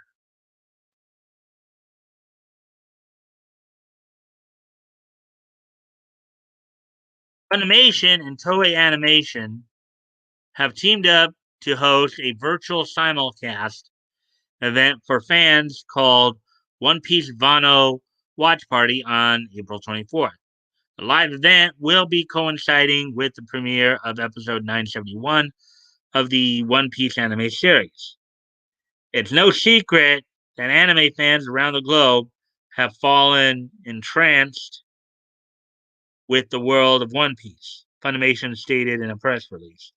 Funimation and Toei Animation have teamed up to host a virtual simulcast event for fans called One Piece Vano Watch Party on April 24th. The live event will be coinciding with the premiere of episode 971 of the One Piece anime series. It's no secret that anime fans around the globe have fallen entranced with the world of One Piece, Funimation stated in a press release.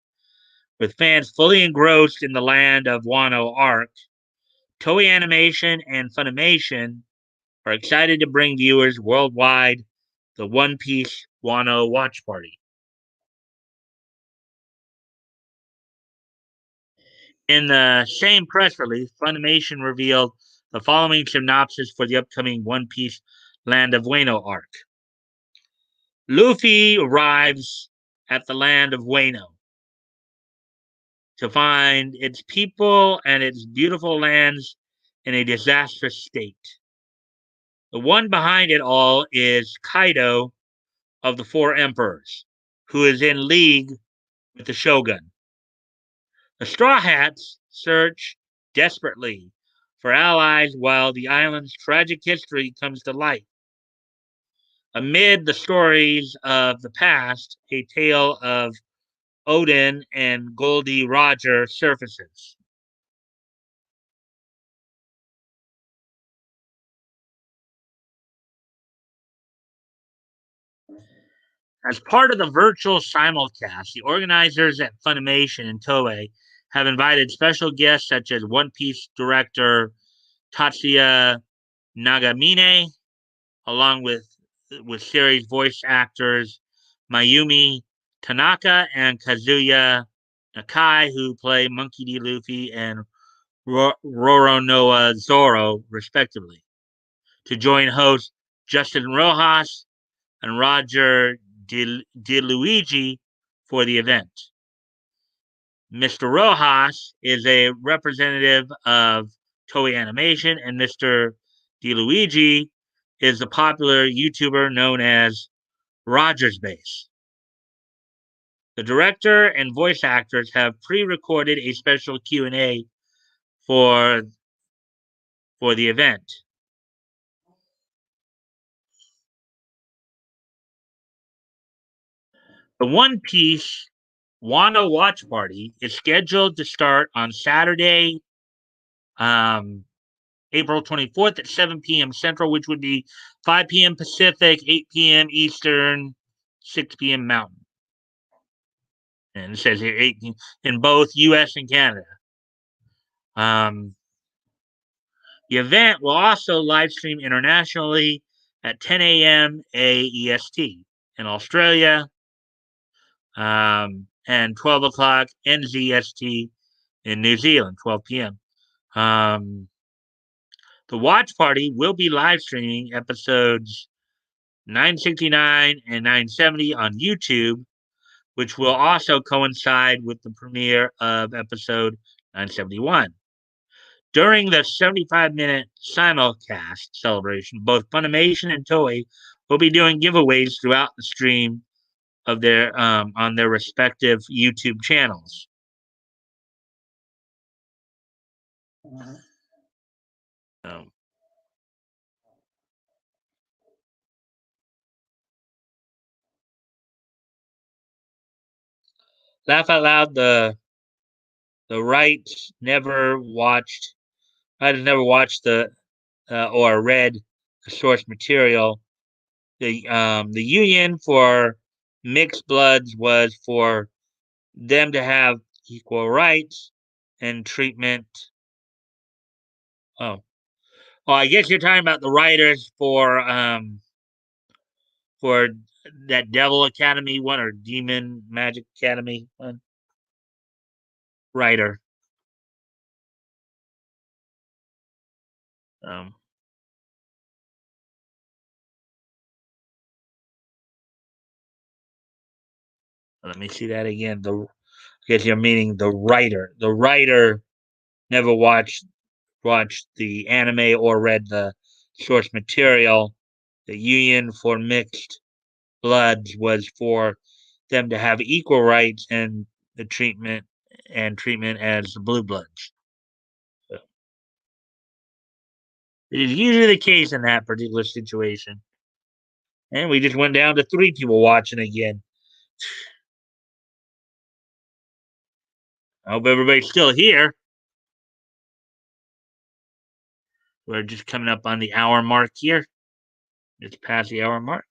With fans fully engrossed in the land of Wano arc, Toei Animation and Funimation are excited to bring viewers worldwide the One Piece Wano watch party. In the same press release, Funimation revealed the following synopsis for the upcoming One Piece Land of Wano arc. Luffy arrives at the land of Wano to find its people and its beautiful lands in a disastrous state. The one behind it all is Kaido of the Four Emperors, who is in league with the Shogun. The Straw Hats search desperately for allies while the island's tragic history comes to light. Amid the stories of the past, a tale of Odin and Goldie Roger surfaces. As part of the virtual simulcast, the organizers at Funimation and Toei have invited special guests such as One Piece director Tatsuya Nagamine, along with series voice actors Mayumi Tanaka and Kazuya Nakai, who play Monkey D. Luffy and Roronoa Zoro, respectively, to join hosts Justin Rojas and Roger DeLuigi for the event. Mr. Rojas is a representative of Toei Animation, and Mr. DeLuigi is a popular YouTuber known as Rogers Base. The director and voice actors have pre-recorded a special Q&A for for the event. The One Piece Wano Watch Party is scheduled to start on Saturday, um, April 24th at 7 p.m. Central, which would be 5 p.m. Pacific, 8 p.m. Eastern, 6 p.m. Mountain. And it says here 18 in both U.S. and Canada. Um, the event will also live stream internationally at 10 a.m. AEST in Australia, and 12 o'clock NZST in New Zealand, 12 p.m. The watch party will be live streaming episodes 969 and 970 on YouTube, which will also coincide with the premiere of episode 971. During the 75-minute simulcast celebration, both Funimation and Toei will be doing giveaways throughout the stream of their on their respective YouTube channels. Um, Laugh out loud. The rights never watched. I had never watched the or read the source material. The union for mixed bloods was for them to have equal rights and treatment. Oh, oh, I guess you're talking about the writers for that Devil Academy one or Demon Magic Academy one. Writer. Um, Let me see that again. I guess you're meaning the writer. The writer never watched the anime or read the source material. The union for mixed bloods was for them to have equal rights and the treatment as the blue bloods. So it is usually the case in that particular situation. And we just went down to 3 people watching again. I hope everybody's still here. We're just coming up on the hour mark here. Just past the hour mark.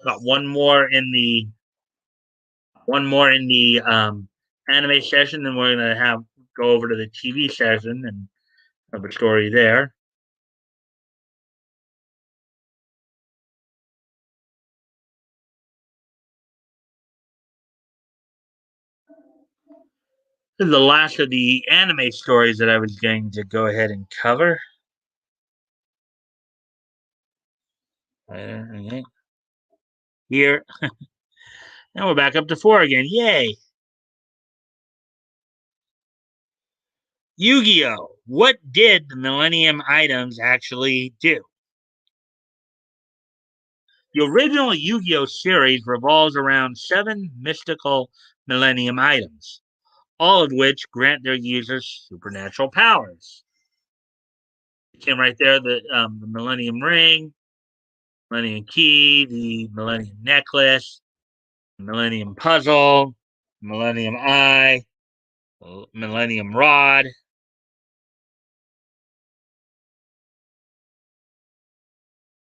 Got one more in the anime session, then we're gonna have go over to the TV session and have a story there. This is the last of the anime stories that I was going to go ahead and cover. Okay. Here. Now we're back up to 4 again. Yay. Yu-Gi-Oh! What did the Millennium items actually do? The original Yu-Gi-Oh! Series revolves around 7 mystical Millennium items, all of which grant their users supernatural powers. Came right there, the Millennium Ring, Millennium Key, the Millennium Necklace, Millennium Puzzle, Millennium Eye, Millennium Rod.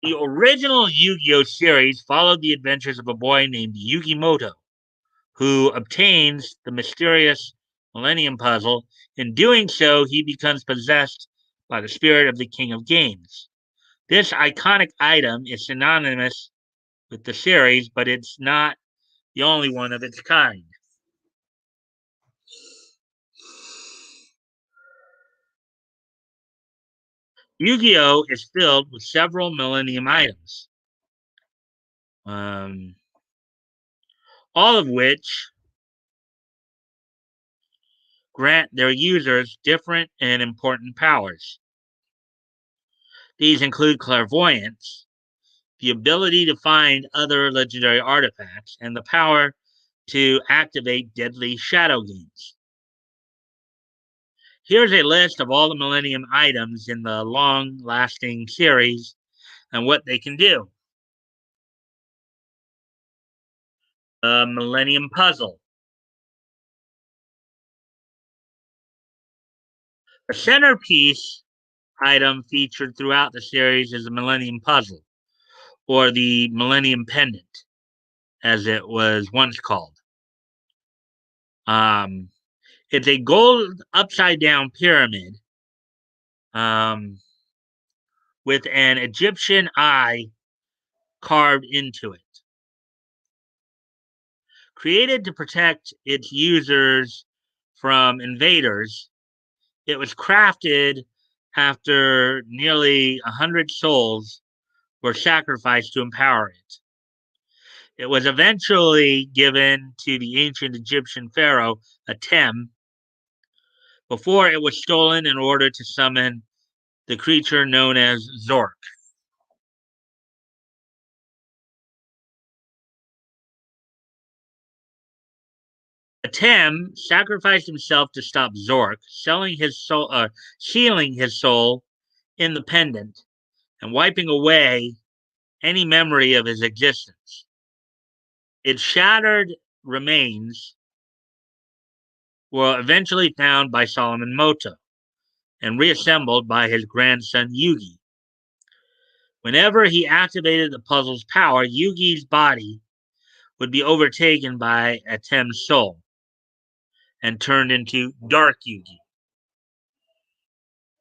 The original Yu-Gi-Oh! Series followed the adventures of a boy named Yugi Moto, who obtains the mysterious Millennium Puzzle. In doing so, he becomes possessed by the spirit of the King of Games. This iconic item is synonymous with the series, but it's not the only one of its kind. Yu-Gi-Oh! Is filled with several Millennium items, um, all of which grant their users different and important powers. These include clairvoyance, the ability to find other legendary artifacts, and the power to activate deadly shadow games. Here's a list of all the Millennium items in the long lasting series and what they can do. The Millennium Puzzle. The centerpiece item featured throughout the series is the Millennium Puzzle, or the Millennium Pendant, as it was once called. Um, it's a gold upside down pyramid um, with an Egyptian eye carved into it. Created to protect its users from invaders, it was crafted after nearly 100 souls were sacrificed to empower it. It was eventually given to the ancient Egyptian pharaoh Atem before it was stolen in order to summon the creature known as Zork. Atem sacrificed himself to stop Zork, sealing his soul in the pendant and wiping away any memory of his existence. Its shattered remains were eventually found by Solomon Moto and reassembled by his grandson Yugi. Whenever he activated the puzzle's power, Yugi's body would be overtaken by Atem's soul and turned into Dark Yugi,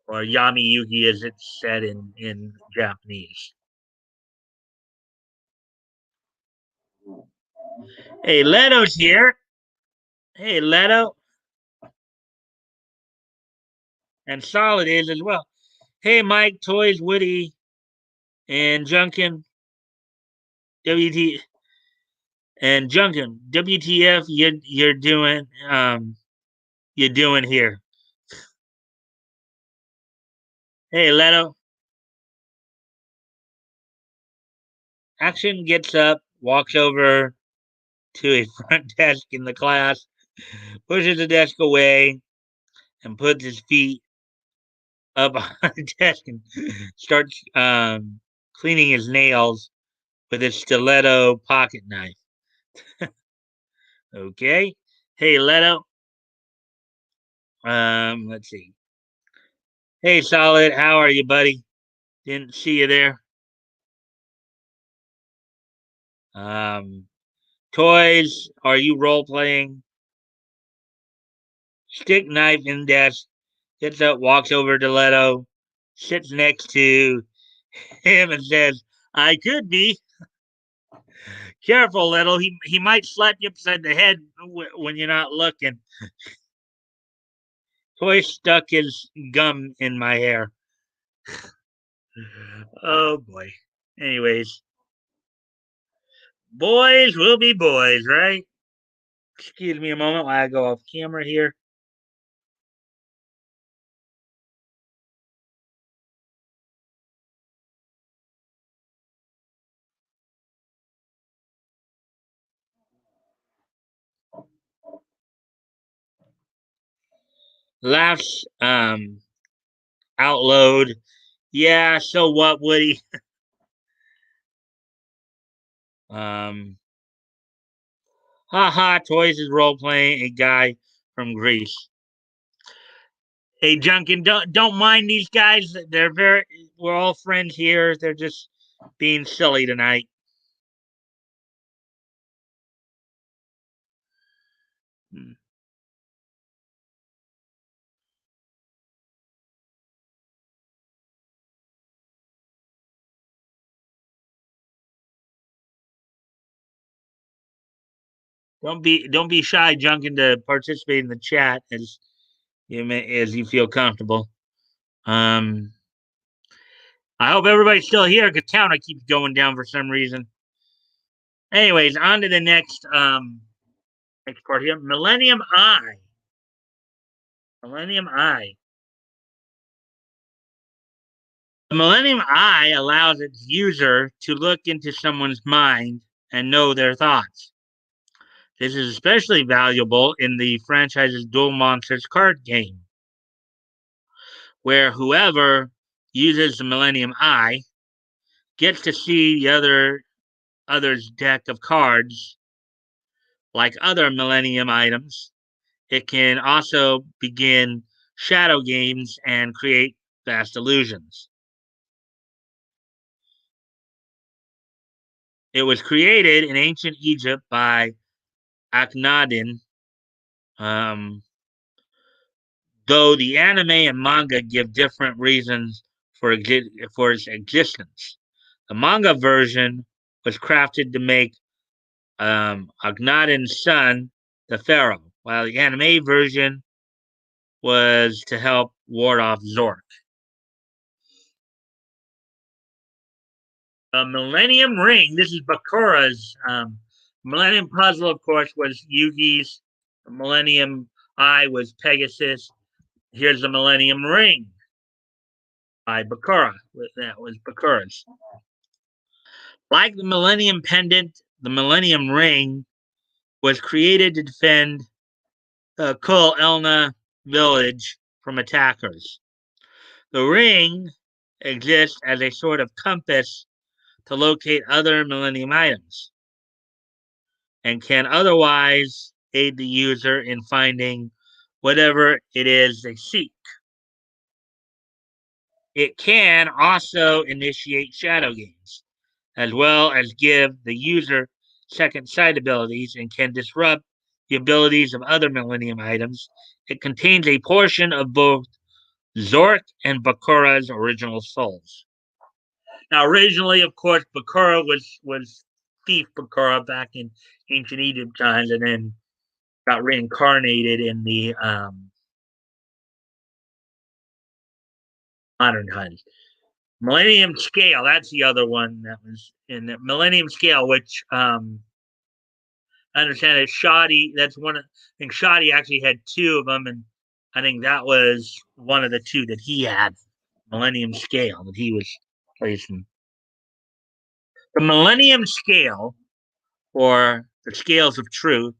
or Yami Yugi as it's said in Japanese. Hey, Leto's here. Hey, Leto. And Solid is as well. Hey, Mike, Toys, Woody, and Junkin, WT, and Junkin, WTF, you're doing here. Hey, Leto. Action gets up, walks over to a front desk in the class, pushes the desk away, and puts his feet up on the desk and starts cleaning his nails with his stiletto pocket knife. Okay. Hey, Leto. Let's see. Hey, Solid. How are you, buddy? Didn't see you there. Um, Toys. Are you role playing? Stick knife in desk. Gets up, walks over to Leto, sits next to him, and says, "I could be." Careful, Little. He might slap you upside the head when you're not looking. Toy stuck his gum in my hair. Oh boy. Anyways, boys will be boys, right? Excuse me a moment while I go off camera here. Last outload. Yeah, so what, Woody? Um Haha, Toys is role playing a guy from Greece. Hey Junkin, don't mind these guys. They're very we're all friends here. They're just being silly tonight. Hmm. Don't be shy, Junkin, to participate in the chat as you feel comfortable. Um I hope everybody's still here because counter keeps going down for some reason. Anyways, on to the next part here. Millennium Eye. Millennium Eye. The Millennium Eye allows its user to look into someone's mind and know their thoughts. This is especially valuable in the franchise's Duel Monsters card game, where whoever uses the Millennium Eye gets to see the other's deck of cards like other Millennium items. It can also begin shadow games and create vast illusions. It was created in ancient Egypt by Akhenaten, um, though the anime and manga give different reasons for its existence. The manga version was crafted to make Akhenaten's son the pharaoh, while the anime version was to help ward off Zork. Millennium Ring. This is Bakura's Millennium Puzzle. Of course, was Yugi's. The Millennium Eye was Pegasus. Here's the Millennium Ring by Bakura. That was Bakura's. Like the Millennium Pendant, the Millennium Ring was created to defend Kul Elna village from attackers. The ring exists as a sort of compass to locate other Millennium items and can otherwise aid the user in finding whatever it is they seek. It can also initiate shadow games, as well as give the user second sight abilities and can disrupt the abilities of other Millennium items. It contains a portion of both Zork and Bakura's original souls. Now, originally, of course, Bakura was thief Bakura back in ancient Egypt times, and then got reincarnated in the modern times. Millennium Scale, that's the other one that was in the Millennium Scale, which I understand is Shoddy. That's one. I think Shoddy actually had two of them, and I think that was one of the two that he had. Millennium Scale that he was placing. The Millennium Scale, or the Scales of Truth,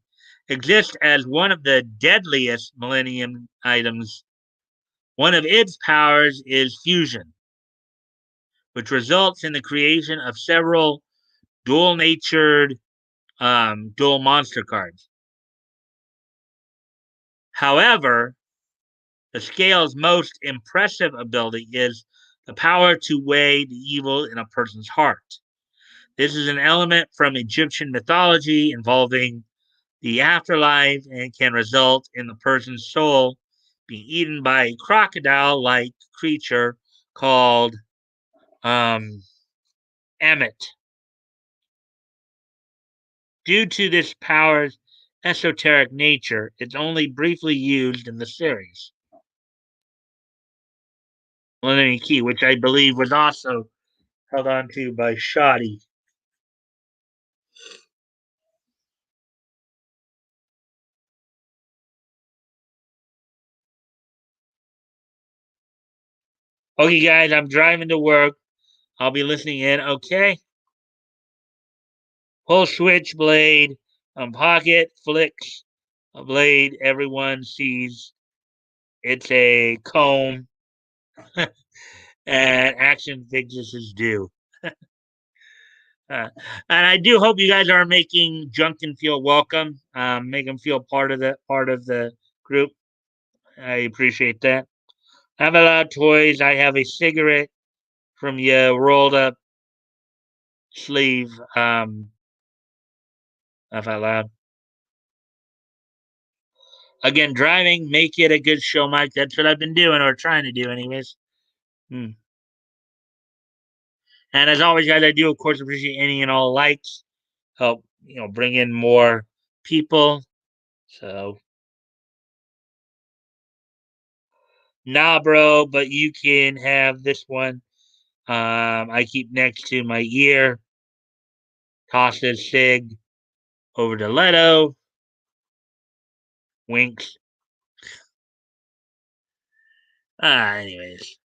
exists as one of the deadliest Millennium items. One of its powers is fusion, which results in the creation of several dual natured dual monster cards. However, the scale's most impressive ability is the power to weigh the evil in a person's heart. This is an element from Egyptian mythology involving the afterlife and can result in the person's soul being eaten by a crocodile like creature called Emmet. Due to this power's esoteric nature, it's only briefly used in the series. Millennium Key, which I believe was also held on to by Shoddy. Okay, guys, I'm driving to work. I'll be listening in. Okay. Pull switchblade. Pocket flicks a blade. Everyone sees it's a comb, and action figures is due. And I do hope you guys are making Junkin feel welcome. Make them feel part of the group. I appreciate that. I have a lot of toys. I have a cigarette from your rolled up sleeve. Laugh out loud. Again, driving, make it a good show, Mike. That's what I've been doing, or trying to do, anyways. Hmm. And as always, guys, I do, of course, appreciate any and all likes. Help, bring in more people. So, nah, bro, but you can have this one. I keep next to my ear. Tosses Sig over to Leto. Winks. Anyways.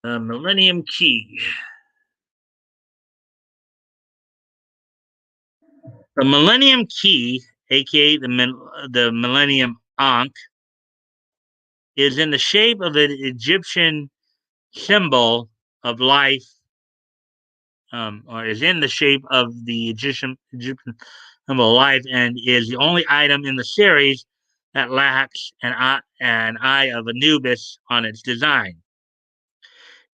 Millennium Key. The Millennium Key, aka the Millennium Ankh, is in the shape of an Egyptian symbol of life, or is in the shape of the Egyptian symbol of life, and is the only item in the series that lacks an eye of Anubis on its design.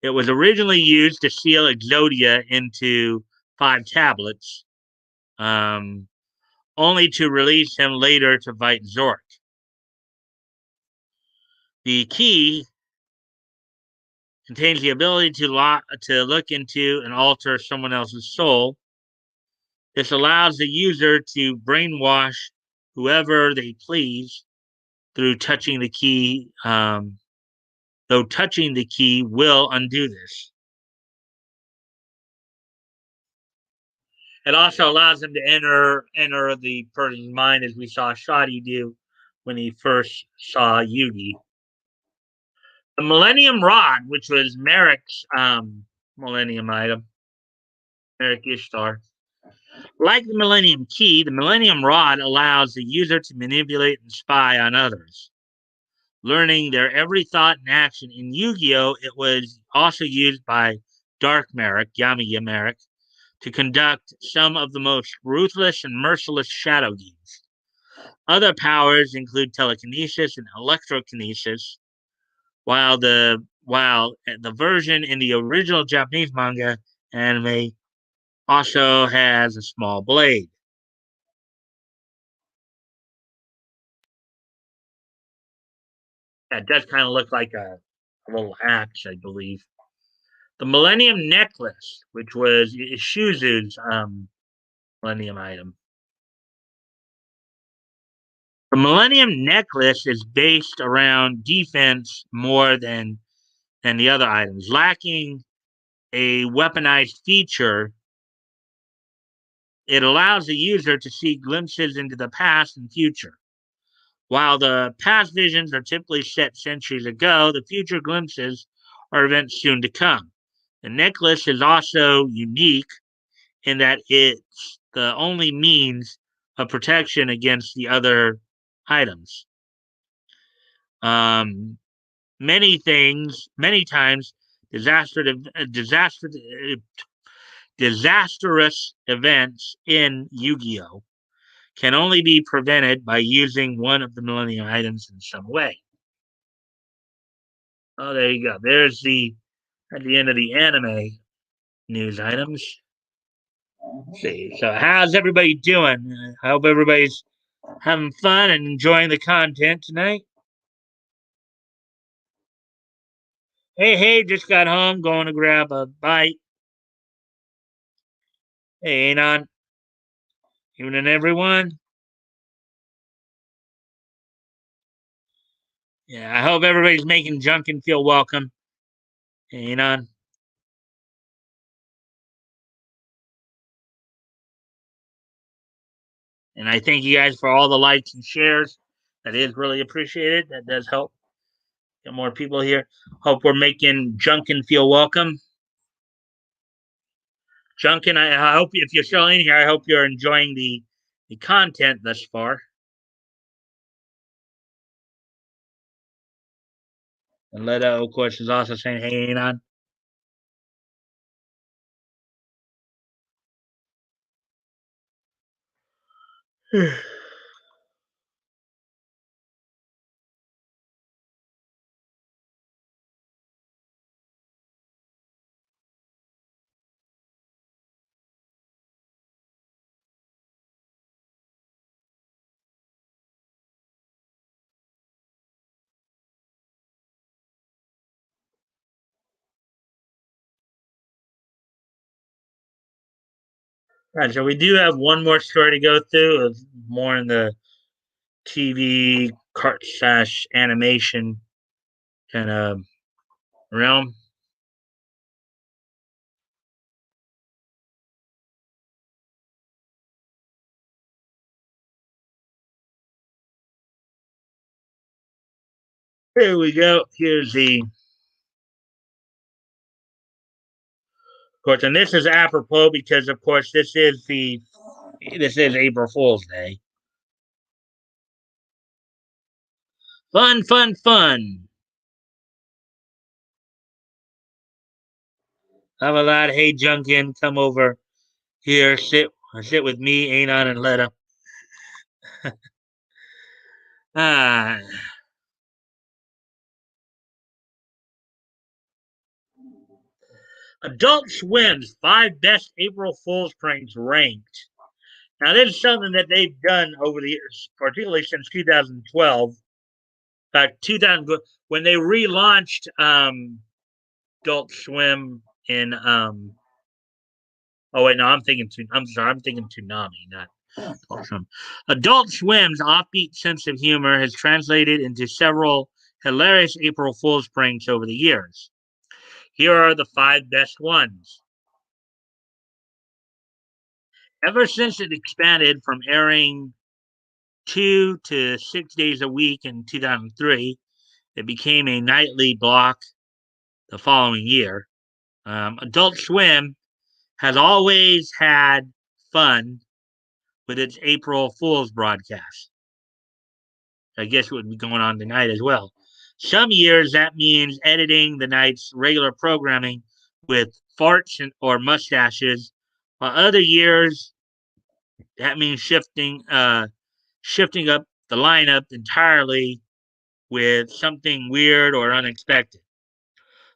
It was originally used to seal Exodia into 5 tablets, um, only to release him later to fight Zork. The key contains the ability to look into and alter someone else's soul. This allows the user to brainwash whoever they please through touching the key. Though touching the key will undo this. It also allows them to enter the person's mind, as we saw Shadi do when he first saw Yugi. The Millennium Rod, which was Merrick's Millennium item, Merrick Ishtar. Like the Millennium Key, the Millennium Rod allows the user to manipulate and spy on others. Learning their every thought and action in Yu-Gi-Oh! It was also used by Dark Merrick, Yamiya Merrick, to conduct some of the most ruthless and merciless shadow games. Other powers include telekinesis and electrokinesis, while the version in the original Japanese manga anime also has a small blade. That does kind of look like a little axe, I believe. The Millennium Necklace, which was Ishizu's Millennium item. The Millennium Necklace is based around defense more than the other items, lacking a weaponized feature. It allows the user to see glimpses into the past and future. While the past visions are typically set centuries ago, the future glimpses are events soon to come. The necklace is also unique in that it's the only means of protection against the other items. Um, many times, disastrous events in Yu-Gi-Oh can only be prevented by using one of the Millennium items in some way. Oh, there you go. There's the at the end of the anime news items. Let's see. So, how's everybody doing? I hope everybody's having fun and enjoying the content tonight. Hey, just got home, going to grab a bite. Hey, Anon, evening, everyone. Yeah, I hope everybody's making Junkin feel welcome. You know, and I thank you guys for all the likes and shares. That is really appreciated. That does help get more people here. Hope we're making Junkin feel welcome. Junkin, I hope if you're still in here, I hope you're enjoying the content thus far. And Letta, of course, is also saying, "Hey, on." All right, so we do have one more story to go through, more in the TV cart slash animation kind of realm. Here we go. Here's of course, and this is apropos because, of course, this is April Fool's Day. Fun, fun, fun. Have a lot. Hey, Junkin, come over here. Sit with me, Anon, and Letta. Ah, Adult Swim's 5 best April Fool's pranks ranked. Now, this is something that they've done over the years, particularly since 2012. In fact, 2000 when they relaunched Adult Swim in oh wait, no, I'm sorry, I'm thinking Toonami, not Adult Swim. Adult Swim's offbeat sense of humor has translated into several hilarious April Fool's pranks over the years. Here are the 5 best ones. Ever since it expanded from airing 2 to 6 days a week in 2003, it became a nightly block the following year. Adult Swim has always had fun with its April Fool's broadcast. I guess it would be going on tonight as well. Some years that means editing the night's regular programming with farts or mustaches, while other years that means shifting up the lineup entirely with something weird or unexpected.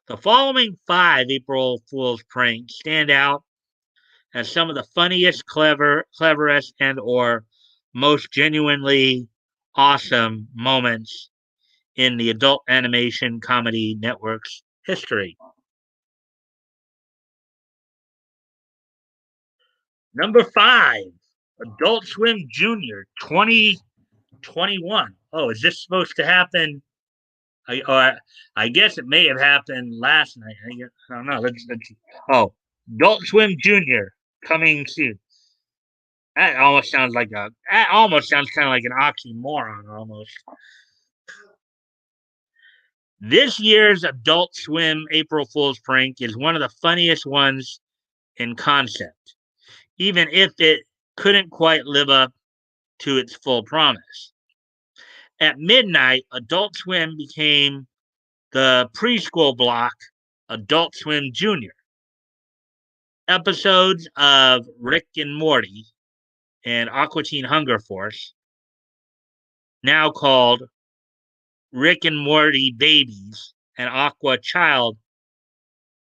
The following 5 April Fool's pranks stand out as some of the funniest, cleverest, and or most genuinely awesome moments in the adult animation comedy network's history. Number 5, Adult Swim Junior 2021. Oh, is this supposed to happen? I guess it may have happened last night. I don't know. Oh, Adult Swim Junior coming soon. That almost sounds kind of like an oxymoron almost. This year's Adult Swim April Fool's prank is one of the funniest ones in concept, even if it couldn't quite live up to its full promise. At midnight, Adult Swim became the preschool block Adult Swim Junior. Episodes of Rick and Morty and Aqua Teen Hunger Force, now called Rick and Morty Babies and Aqua Child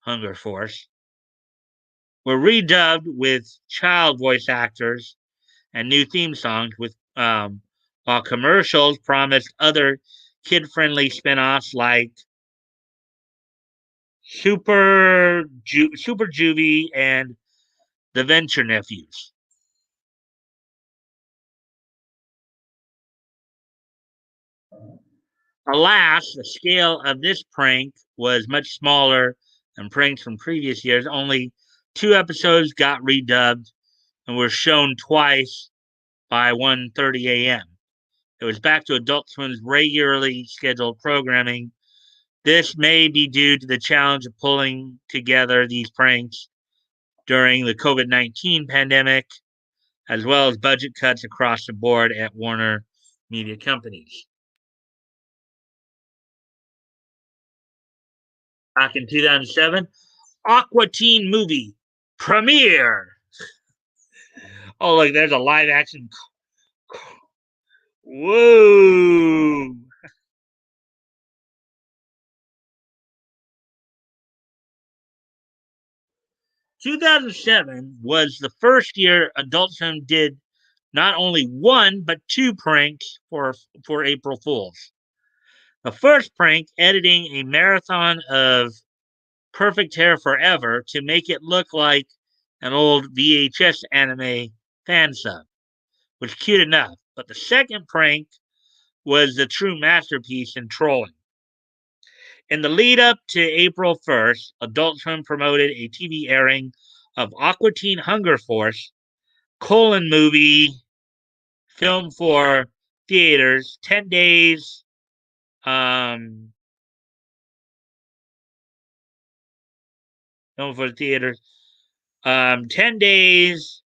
Hunger Force, were redubbed with child voice actors and new theme songs while commercials promised other kid-friendly spin-offs like Super Juvie and The Venture Nephews. Alas, the scale of this prank was much smaller than pranks from previous years. Only 2 episodes got redubbed and were shown twice by 1:30 a.m. It was back to Adult Swim's regularly scheduled programming. This may be due to the challenge of pulling together these pranks during the COVID-19 pandemic, as well as budget cuts across the board at Warner Media Companies. Back in 2007, Aqua Teen movie premiere. Oh, look, there's a live action. Whoa. 2007 was the first year Adult Swim did not only one, but two pranks for April Fools. The first prank, editing a marathon of Perfect Hair Forever to make it look like an old VHS anime fan sub, was cute enough. But the second prank was the true masterpiece in trolling. In the lead up to April 1st, Adult Swim promoted a TV airing of Aqua Teen Hunger Force, movie, film for theaters, 10 days, um, film for theaters, 10 days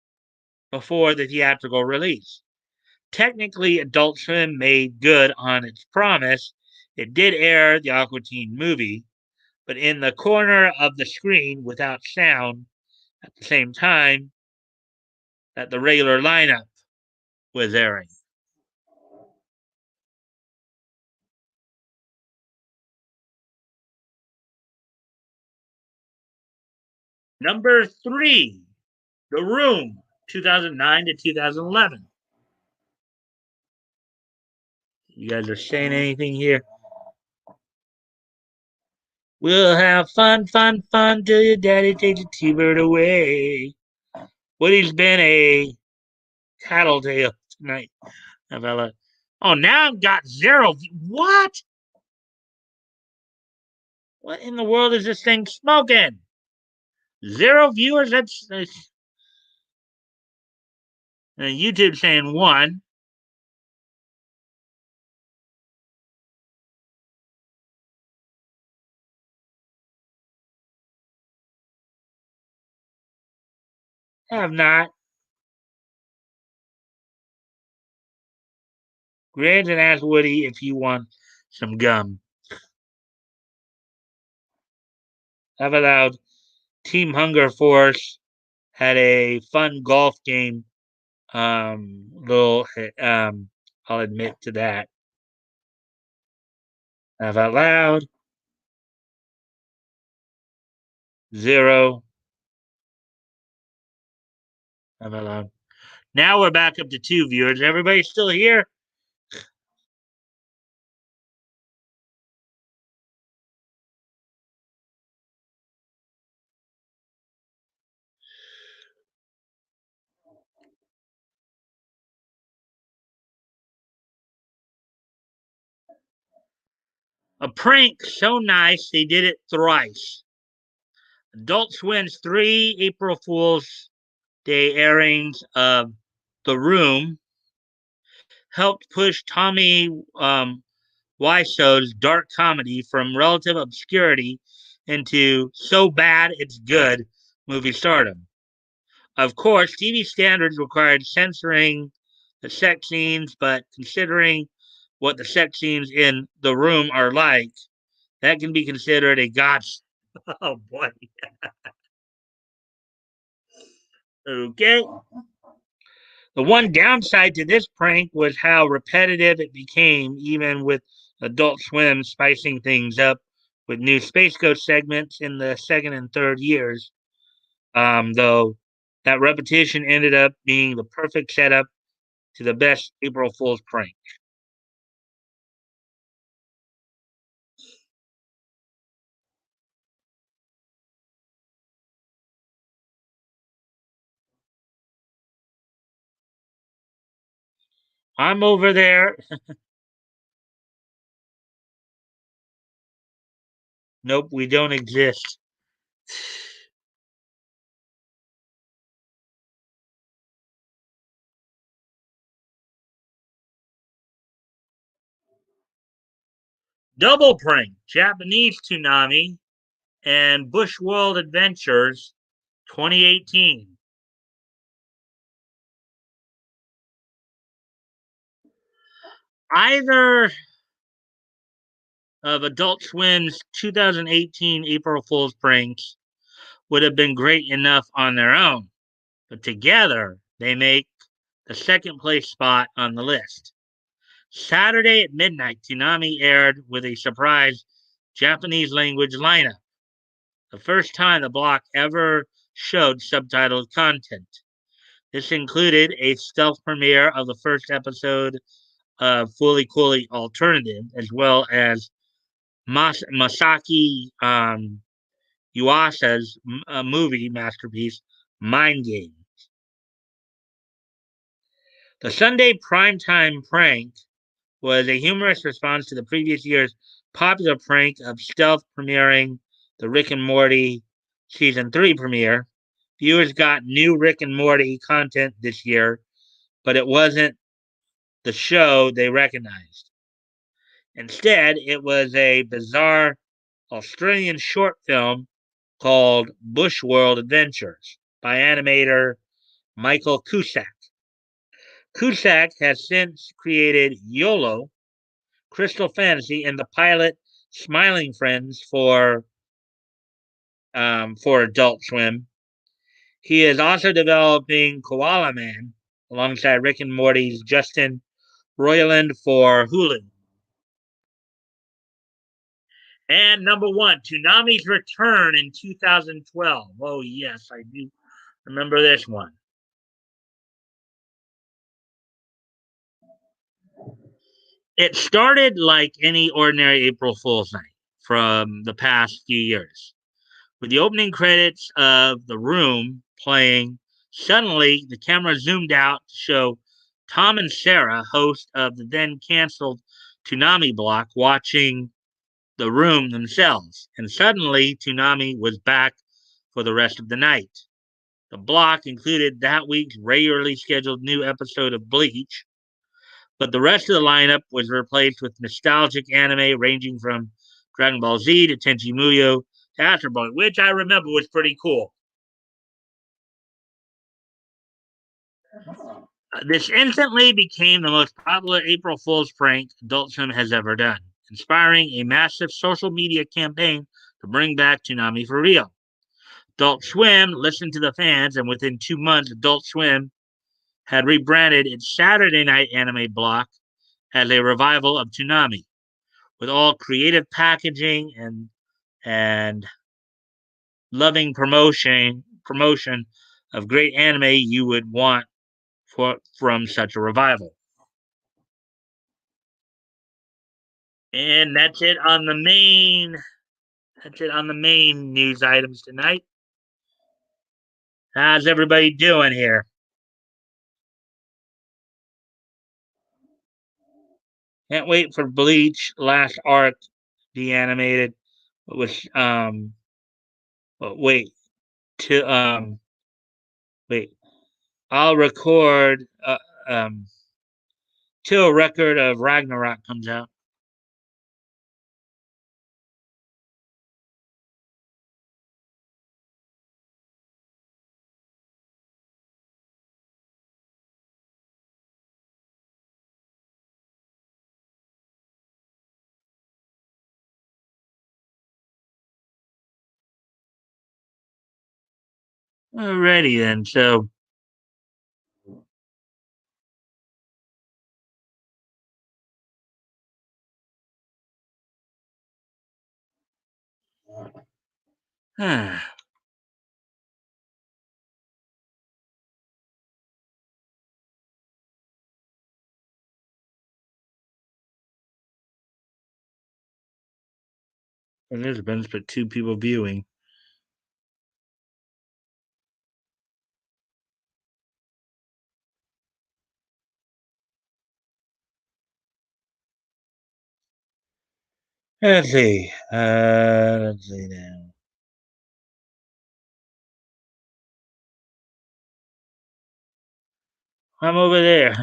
before the theatrical release. Technically, Adult Swim made good on its promise. It did air the Aqua Teen movie, but in the corner of the screen without sound at the same time that the regular lineup was airing. Number 3, The Room, 2009 to 2011. You guys are saying anything here? We'll have fun, fun, fun till your daddy takes your T-bird away. Woody's been a tattletale tonight, fella. Oh, now I've got zero. What? What in the world is this thing smoking? Zero viewers? That's YouTube saying one. Have not. Grant and ask Woody if you want some gum. Have allowed Team Hunger Force had a fun golf game. Little, I'll admit to that. Laugh out loud. Zero. Laugh out loud. Now we're back up to 2 viewers. Everybody still here? A prank so nice they did it thrice. Adult Swim's 3 April Fool's Day airings of The Room helped push Tommy Wiseau's dark comedy from relative obscurity into so bad it's good movie stardom. Of course, TV standards required censoring the sex scenes, but considering what the sex scenes in The Room are like, that can be considered a godsend. Oh boy. Okay. The one downside to this prank was how repetitive it became, even with Adult Swim spicing things up with new Space Ghost segments in the second and third years. Though that repetition ended up being the perfect setup to the best April Fool's prank. I'm over there. Nope, we don't exist. Double Prank, Japanese Tsunami, and Bush World Adventures 2018. Either of Adult Swim's 2018 April Fool's pranks would have been great enough on their own, but together they make the second place spot on the list. Saturday at midnight, Toonami aired with a surprise Japanese language lineup, the first time the block ever showed subtitled content. This included a stealth premiere of the first episode of Fully Cooley Alternative, as well as Masaki Yuasa's movie masterpiece, Mind Game. The Sunday primetime prank was a humorous response to the previous year's popular prank of stealth premiering the Rick and Morty season 3 premiere. Viewers got new Rick and Morty content this year, but it wasn't the show they recognized. Instead, it was a bizarre Australian short film called Bush World Adventures by animator Michael Cusack. Cusack has since created YOLO, Crystal Fantasy, and the pilot Smiling Friends for Adult Swim. He is also developing Koala Man alongside Rick and Morty's Justin Roiland for Hulu. And number one, Toonami's return in 2012. Oh, yes, I do remember this one. It started like any ordinary April Fool's night from the past few years. With the opening credits of The Room playing, suddenly the camera zoomed out to show Tom and Sarah, host of the then canceled Toonami block, watching The Room themselves. And suddenly Toonami was back for the rest of the night. The block included that week's regularly scheduled new episode of Bleach, but the rest of the lineup was replaced with nostalgic anime ranging from Dragon Ball Z to Tenchi Muyo to Astro Boy, which I remember was pretty cool. This instantly became the most popular April Fool's prank Adult Swim has ever done, inspiring a massive social media campaign to bring back Toonami for real. Adult Swim listened to the fans, and within 2 months, Adult Swim had rebranded its Saturday night anime block as a revival of Toonami, with all creative packaging and loving promotion of great anime you would want from such a revival. And that's it on the main news items tonight. How's everybody doing here? Can't wait for Bleach last arc be animated. Which wait to wait. I'll record till a record of Ragnarok comes out. Alrighty then. So and there's been but two people viewing. Let's see. Let's see now. I'm over there.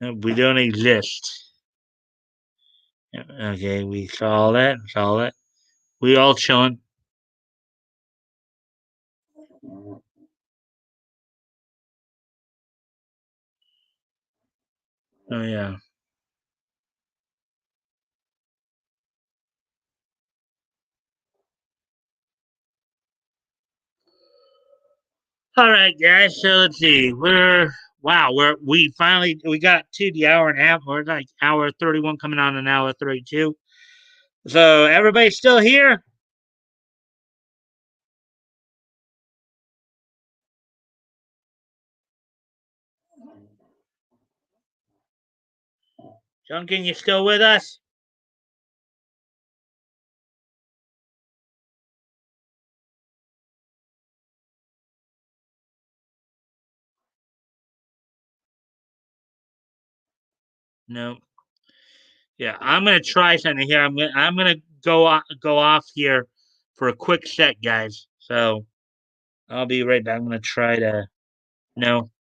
We don't exist. Okay, we saw that. Saw that. We all chilling. Oh yeah. All right, guys. So let's see. We got to the hour and a half. We're like hour 31 coming on an hour 32. So everybody's still here. Duncan, you still with us? No. Yeah, I'm gonna try something here. I'm gonna go off here for a quick set, guys. So I'll be right back. I'm gonna try to no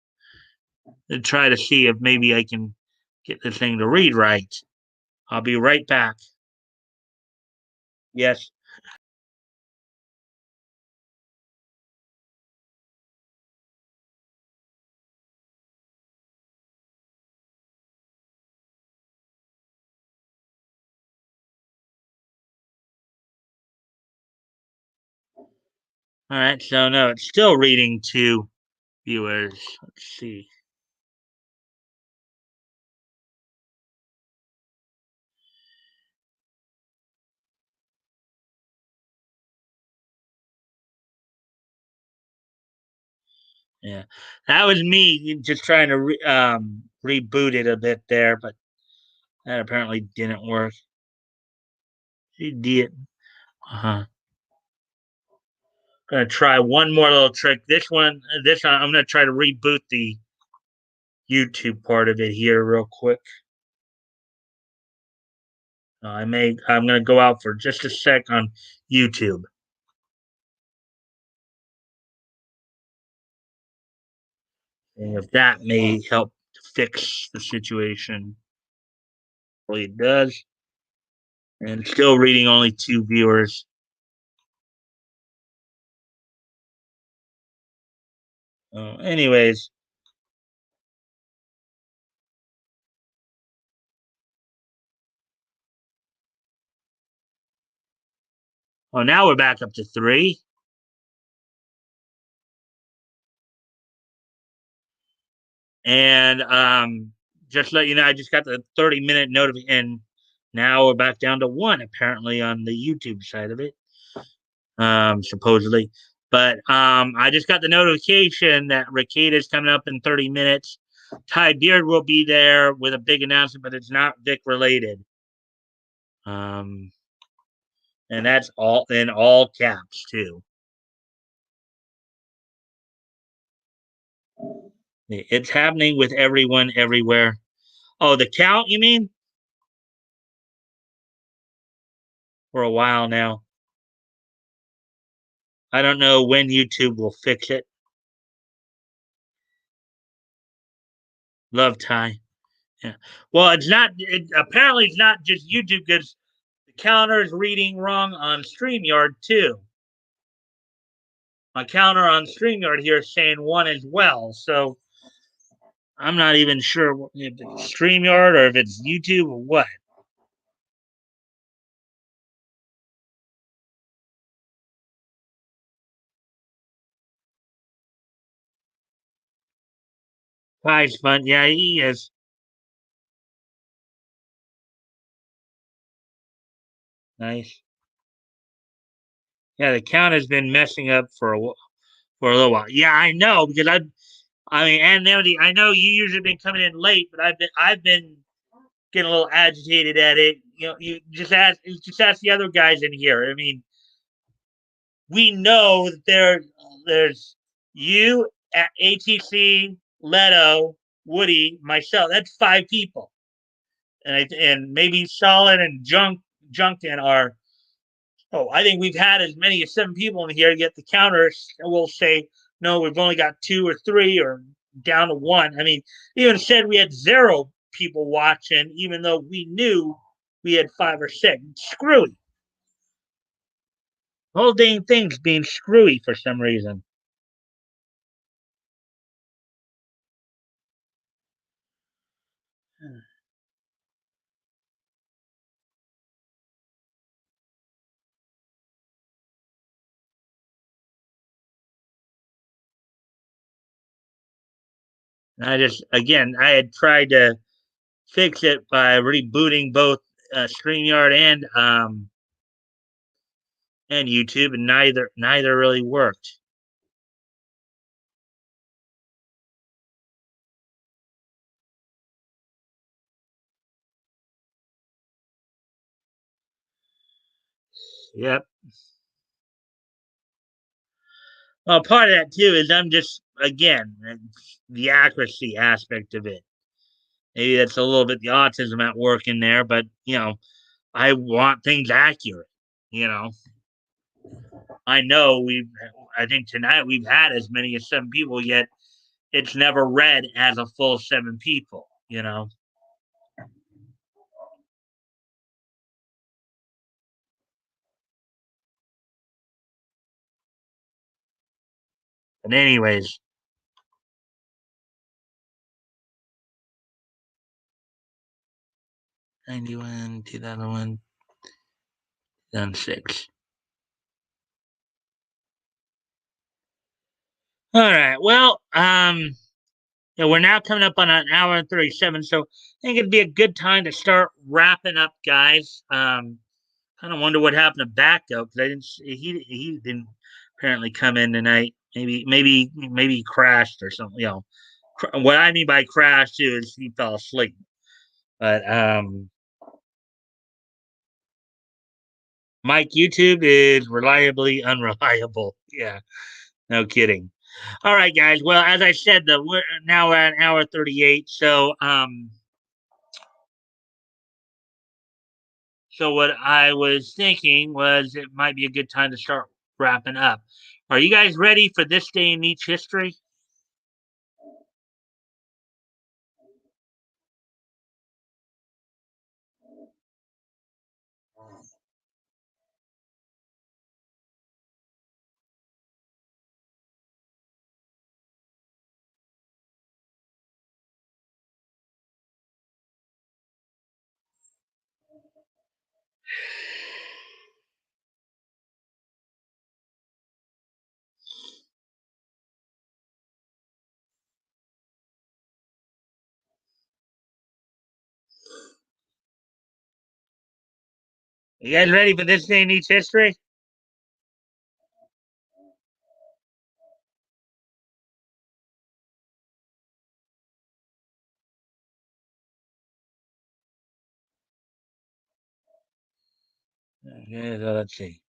to try to see if maybe I can get this thing to read right. I'll be right back. Yes. All right. So no, it's still reading to viewers. Let's see. Yeah, that was me just trying to reboot it a bit there, but that apparently didn't work. It did. Uh huh. Gonna try one more little trick. This one, I'm gonna try to reboot the YouTube part of it here real quick. I'm gonna go out for just a sec on YouTube, and if that may help fix the situation, well, it does. And still reading only two viewers. Anyways, oh, now we're back up to three. And just let you know, I just got the 30-minute notification, and now we're back down to one apparently on the YouTube side of it, supposedly. But I just got the notification that Ricada's coming up in 30 minutes. Ty Beard will be there with a big announcement, but it's not Vic related. Um, and that's all in all caps too. It's happening with everyone everywhere. Oh, the count, you mean? For a while now. I don't know when YouTube will fix it. Love Ty. Yeah. Well, it's not. Apparently, it's not just YouTube because the counter is reading wrong on StreamYard too. My counter on StreamYard here is saying one as well. So I'm not even sure if it's StreamYard or if it's YouTube or what. Ty's fun. Yeah, he is. Nice. Yeah, the count has been messing up for a little while. Yeah, I know because I mean, anonymity. I know you usually been coming in late, but I've been getting a little agitated at it. You know, you just ask the other guys in here. I mean, we know that there's you at ATC, Leto, Woody, myself. That's five people. and maybe Solid and Junkin are. Oh, I think we've had as many as 7 people in here. Yet the counters will say, no, we've only got 2 or 3, or down to 1. I mean, even said we had 0 people watching, even though we knew we had 5 or 6. Screwy. The whole dang thing's being screwy for some reason. I had tried to fix it by rebooting both StreamYard and YouTube, and neither really worked. Yep. Well, part of that too is I'm just again the accuracy aspect of it. Maybe that's a little bit the autism at work in there, but I want things accurate. You know, I know I think tonight we've had as many as 7 people, yet it's never read as a full 7 people. But anyways, 91, 2001, 2006. All right. Well, yeah, we're now coming up on an hour and 37, so I think it'd be a good time to start wrapping up, guys. Kind of wonder what happened to Backo because I didn't. He didn't apparently come in tonight. Maybe he crashed or something. What I mean by crash too is he fell asleep. But Mike YouTube is reliably unreliable. Yeah, no kidding. All right, guys. Well, as I said, we're now at an hour 38. So what I was thinking was it might be a good time to start wrapping up. Are you guys ready for this day in each history? You guys ready for this day in each history? Okay, so let's see.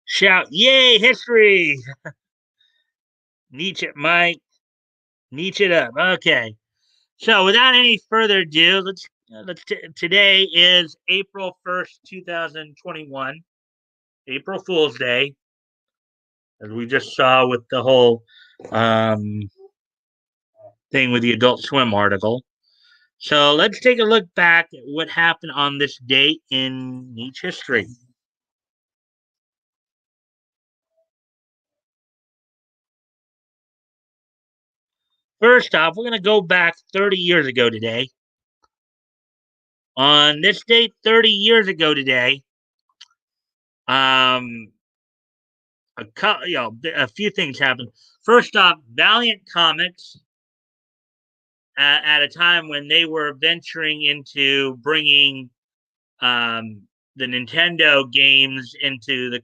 Shout, yay, history! Nietzsche, Mike. Nietzsche it up. Okay. So without any further ado, today is April 1st, 2021, April Fool's Day, as we just saw with the whole um, thing with the Adult Swim article. So let's take a look back at what happened on this date in each history. First off, we're going to go back 30 years ago today. On this date, 30 years ago today, um, a few things happened. First off, Valiant Comics, at a time when they were venturing into bringing the Nintendo games into the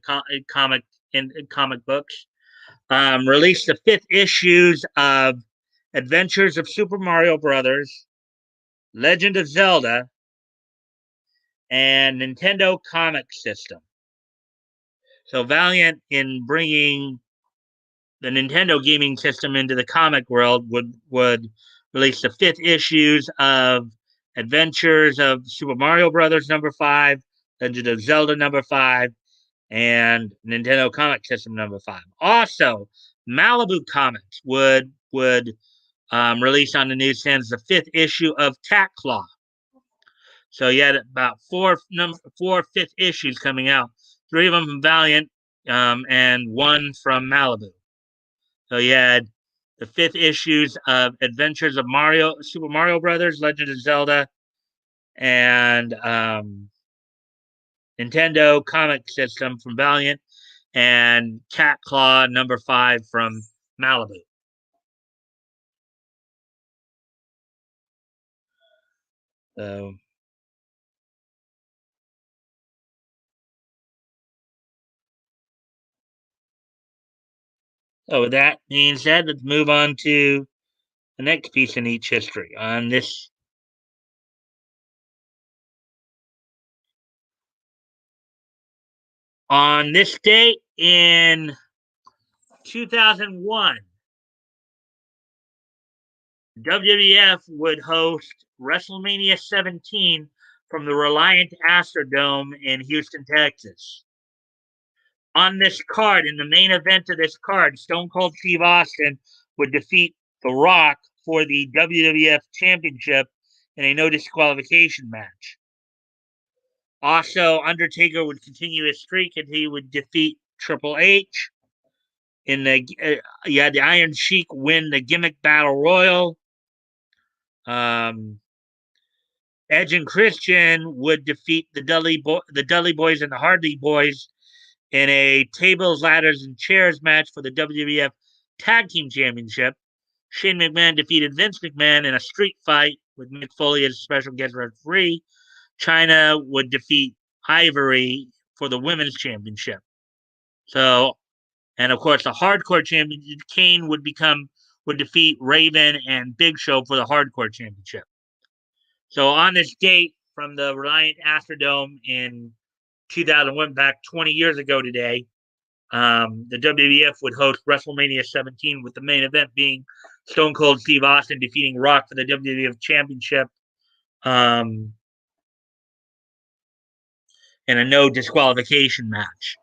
comic books, released the 5th issues of Adventures of Super Mario Brothers, Legend of Zelda, and Nintendo Comic System. So Valiant, in bringing the Nintendo gaming system into the comic world, would release the 5th issues of Adventures of Super Mario Brothers #5, Legend of Zelda #5, and Nintendo Comic System #5. Also, Malibu Comics would release on the newsstands the 5th issue of Cat Claw. So you had about four fifth issues coming out, 3 of them from Valiant, and 1 from Malibu. So you had the 5th issues of Adventures of Super Mario Brothers, Legend of Zelda, and Nintendo Comic System from Valiant, and Cat Claw #5 from Malibu. So, with that being said, let's move on to the next piece in each history. On this date in 2001, WWF would host WrestleMania 17 from the Reliant Astrodome in Houston, Texas. On this card, in the main event of this card, Stone Cold Steve Austin would defeat The Rock for the WWF Championship in a no disqualification match. Also, Undertaker would continue his streak and he would defeat Triple H. The Iron Sheik win the gimmick battle royal. Edge and Christian would defeat the Dudley Boys and the Hardy Boys in a tables, ladders, and chairs match for the WWF Tag Team Championship. Shane McMahon defeated Vince McMahon in a street fight with Mick Foley as a special guest referee. China would defeat Ivory for the Women's Championship. So, and of course, the Hardcore Champion, Kane would defeat Raven and Big Show for the Hardcore Championship. So on this date from the Reliant Astrodome in 2001, back 20 years ago today, the WWF would host WrestleMania 17 with the main event being Stone Cold Steve Austin defeating Rock for the WWF Championship in a no disqualification match.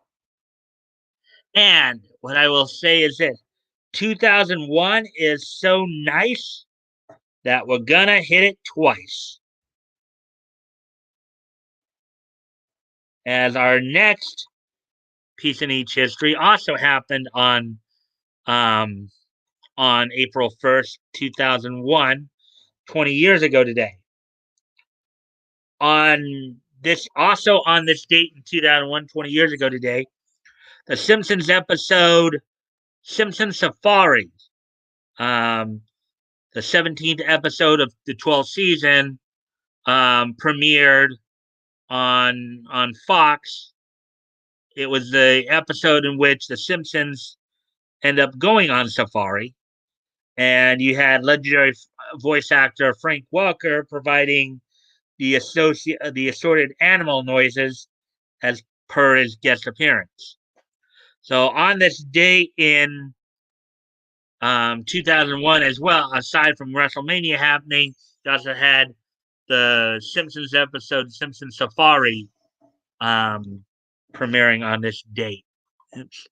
And what I will say is this: 2001 is so nice that we're gonna hit it twice. As our next piece in each history also happened on April 1st, 2001, 20 years ago today. On this date in 2001, 20 years ago today, the Simpsons episode Simpsons Safari, the 17th episode of the 12th season, premiered on Fox. It was the episode in which the Simpsons end up going on safari, and you had legendary voice actor Frank Welker providing the assorted animal noises as per his guest appearance. So on this date in 2001 as well, aside from WrestleMania happening, you also had the Simpsons episode Simpsons Safari premiering on this date. Oops.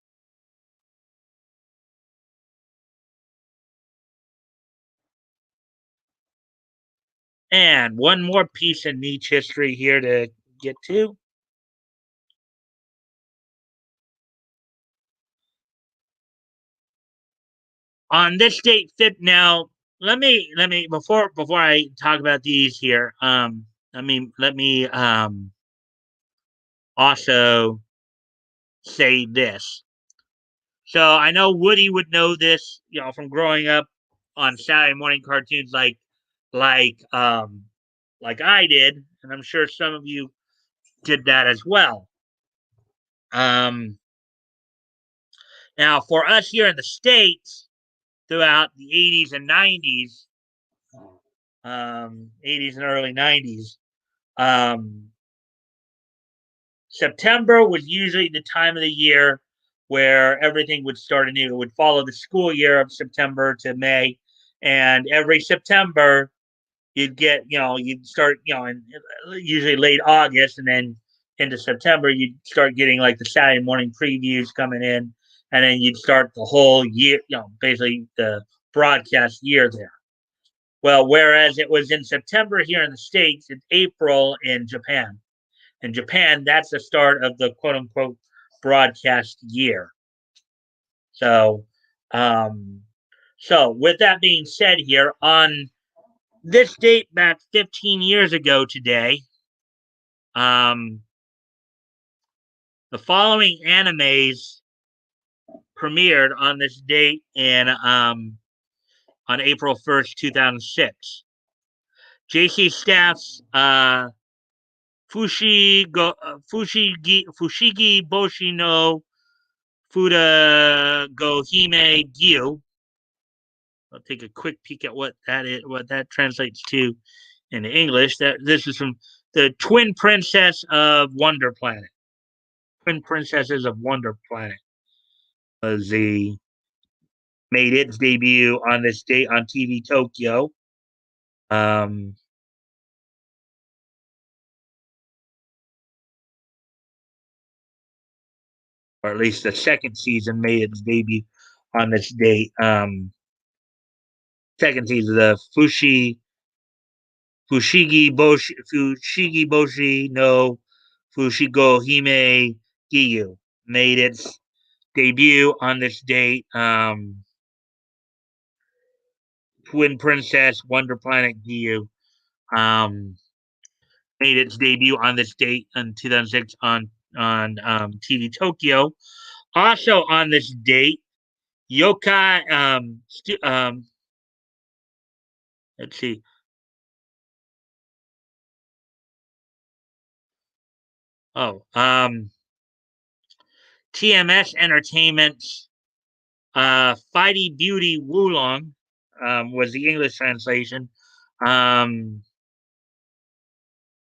And one more piece in niche history here to get to. On this date, now let me before I talk about these here. Let me also say this. So I know Woody would know this, from growing up on Saturday morning cartoons like I did, and I'm sure some of you did that as well. Now, for us here in the States, throughout the 80s and 90s, 80s and early 90s, September was usually the time of the year where everything would start anew. It would follow the school year of September to May, and every September, you'd get, you'd start, in usually late August, and then into September, you'd start getting like the Saturday morning previews coming in, and then you'd start the whole year, basically the broadcast year there. Well, whereas it was in September here in the States, it's April in Japan. In Japan, that's the start of the quote unquote broadcast year. So, um, so with that being said, here on this date back 15 years ago today, um, the following animes premiered on this date in on April 1st, 2006. JC Staff's Fushigi Boshi no Fuda Go Hime Gyu. I'll take a quick peek at what that translates to in English. That this is from the Twin Princess of Wonder Planet. Twin Princesses of Wonder Planet was the made its debut on this date on TV Tokyo. Um, or at least the second season made its debut on this date. Second season, the Fushigi Boshi no Fushigo Hime Giyu made its debut on this date. Twin Princess Wonder Planet Giyu made its debut on this date in 2006 on TV Tokyo. Also on this date, Yokai. Let's see. Oh, TMS Entertainment's Fighty Beauty Wulong was the English translation. Um,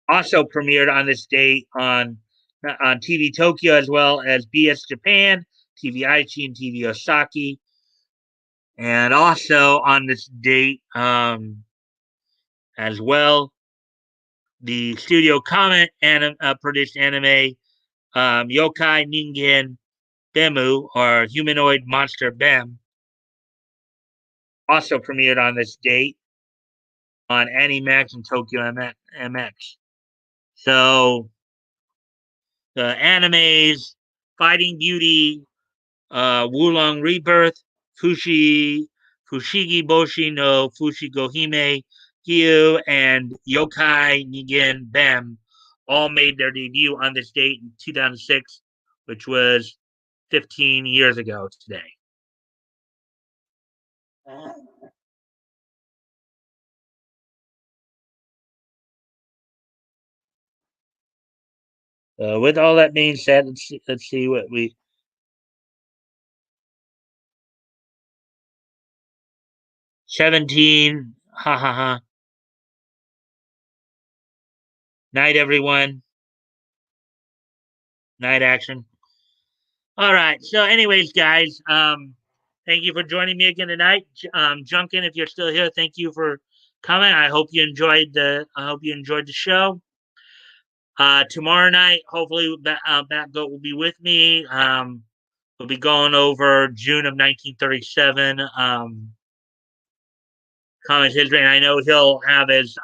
Also premiered on this date on TV Tokyo as well as BS Japan, TV Aichi, and TV Osaki. And also on this date as well, the Studio Comment produced anime Yokai Ningen Bemu, or Humanoid Monster Bem, also premiered on this date on Animax and Tokyo MX. So the animes Fighting Beauty, Wulong Rebirth, Fushigi Boshi no Fushigohime Hyu, and Yokai Nigen Bem all made their debut on this date in 2006, which was 15 years ago today. With all that being said, let's see what we 17. Ha ha ha. Night, everyone. Night action. All right. So, anyways, guys, thank you for joining me again tonight. Junkin, if you're still here, thank you for coming. I hope you enjoyed the show. Tomorrow night, hopefully, Batgoat will be with me. We'll be going over June of 1937. Comics history, and I know he'll have his,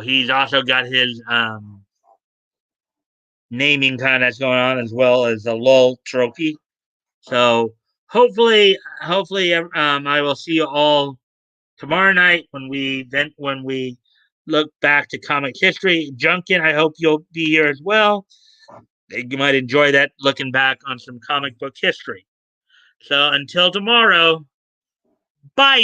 he's also got his naming kind that's going on, as well as the LOL trophy. So hopefully, I will see you all tomorrow night when we look back to comic history. Junkin, I hope you'll be here as well. You might enjoy that, looking back on some comic book history. So until tomorrow, bye.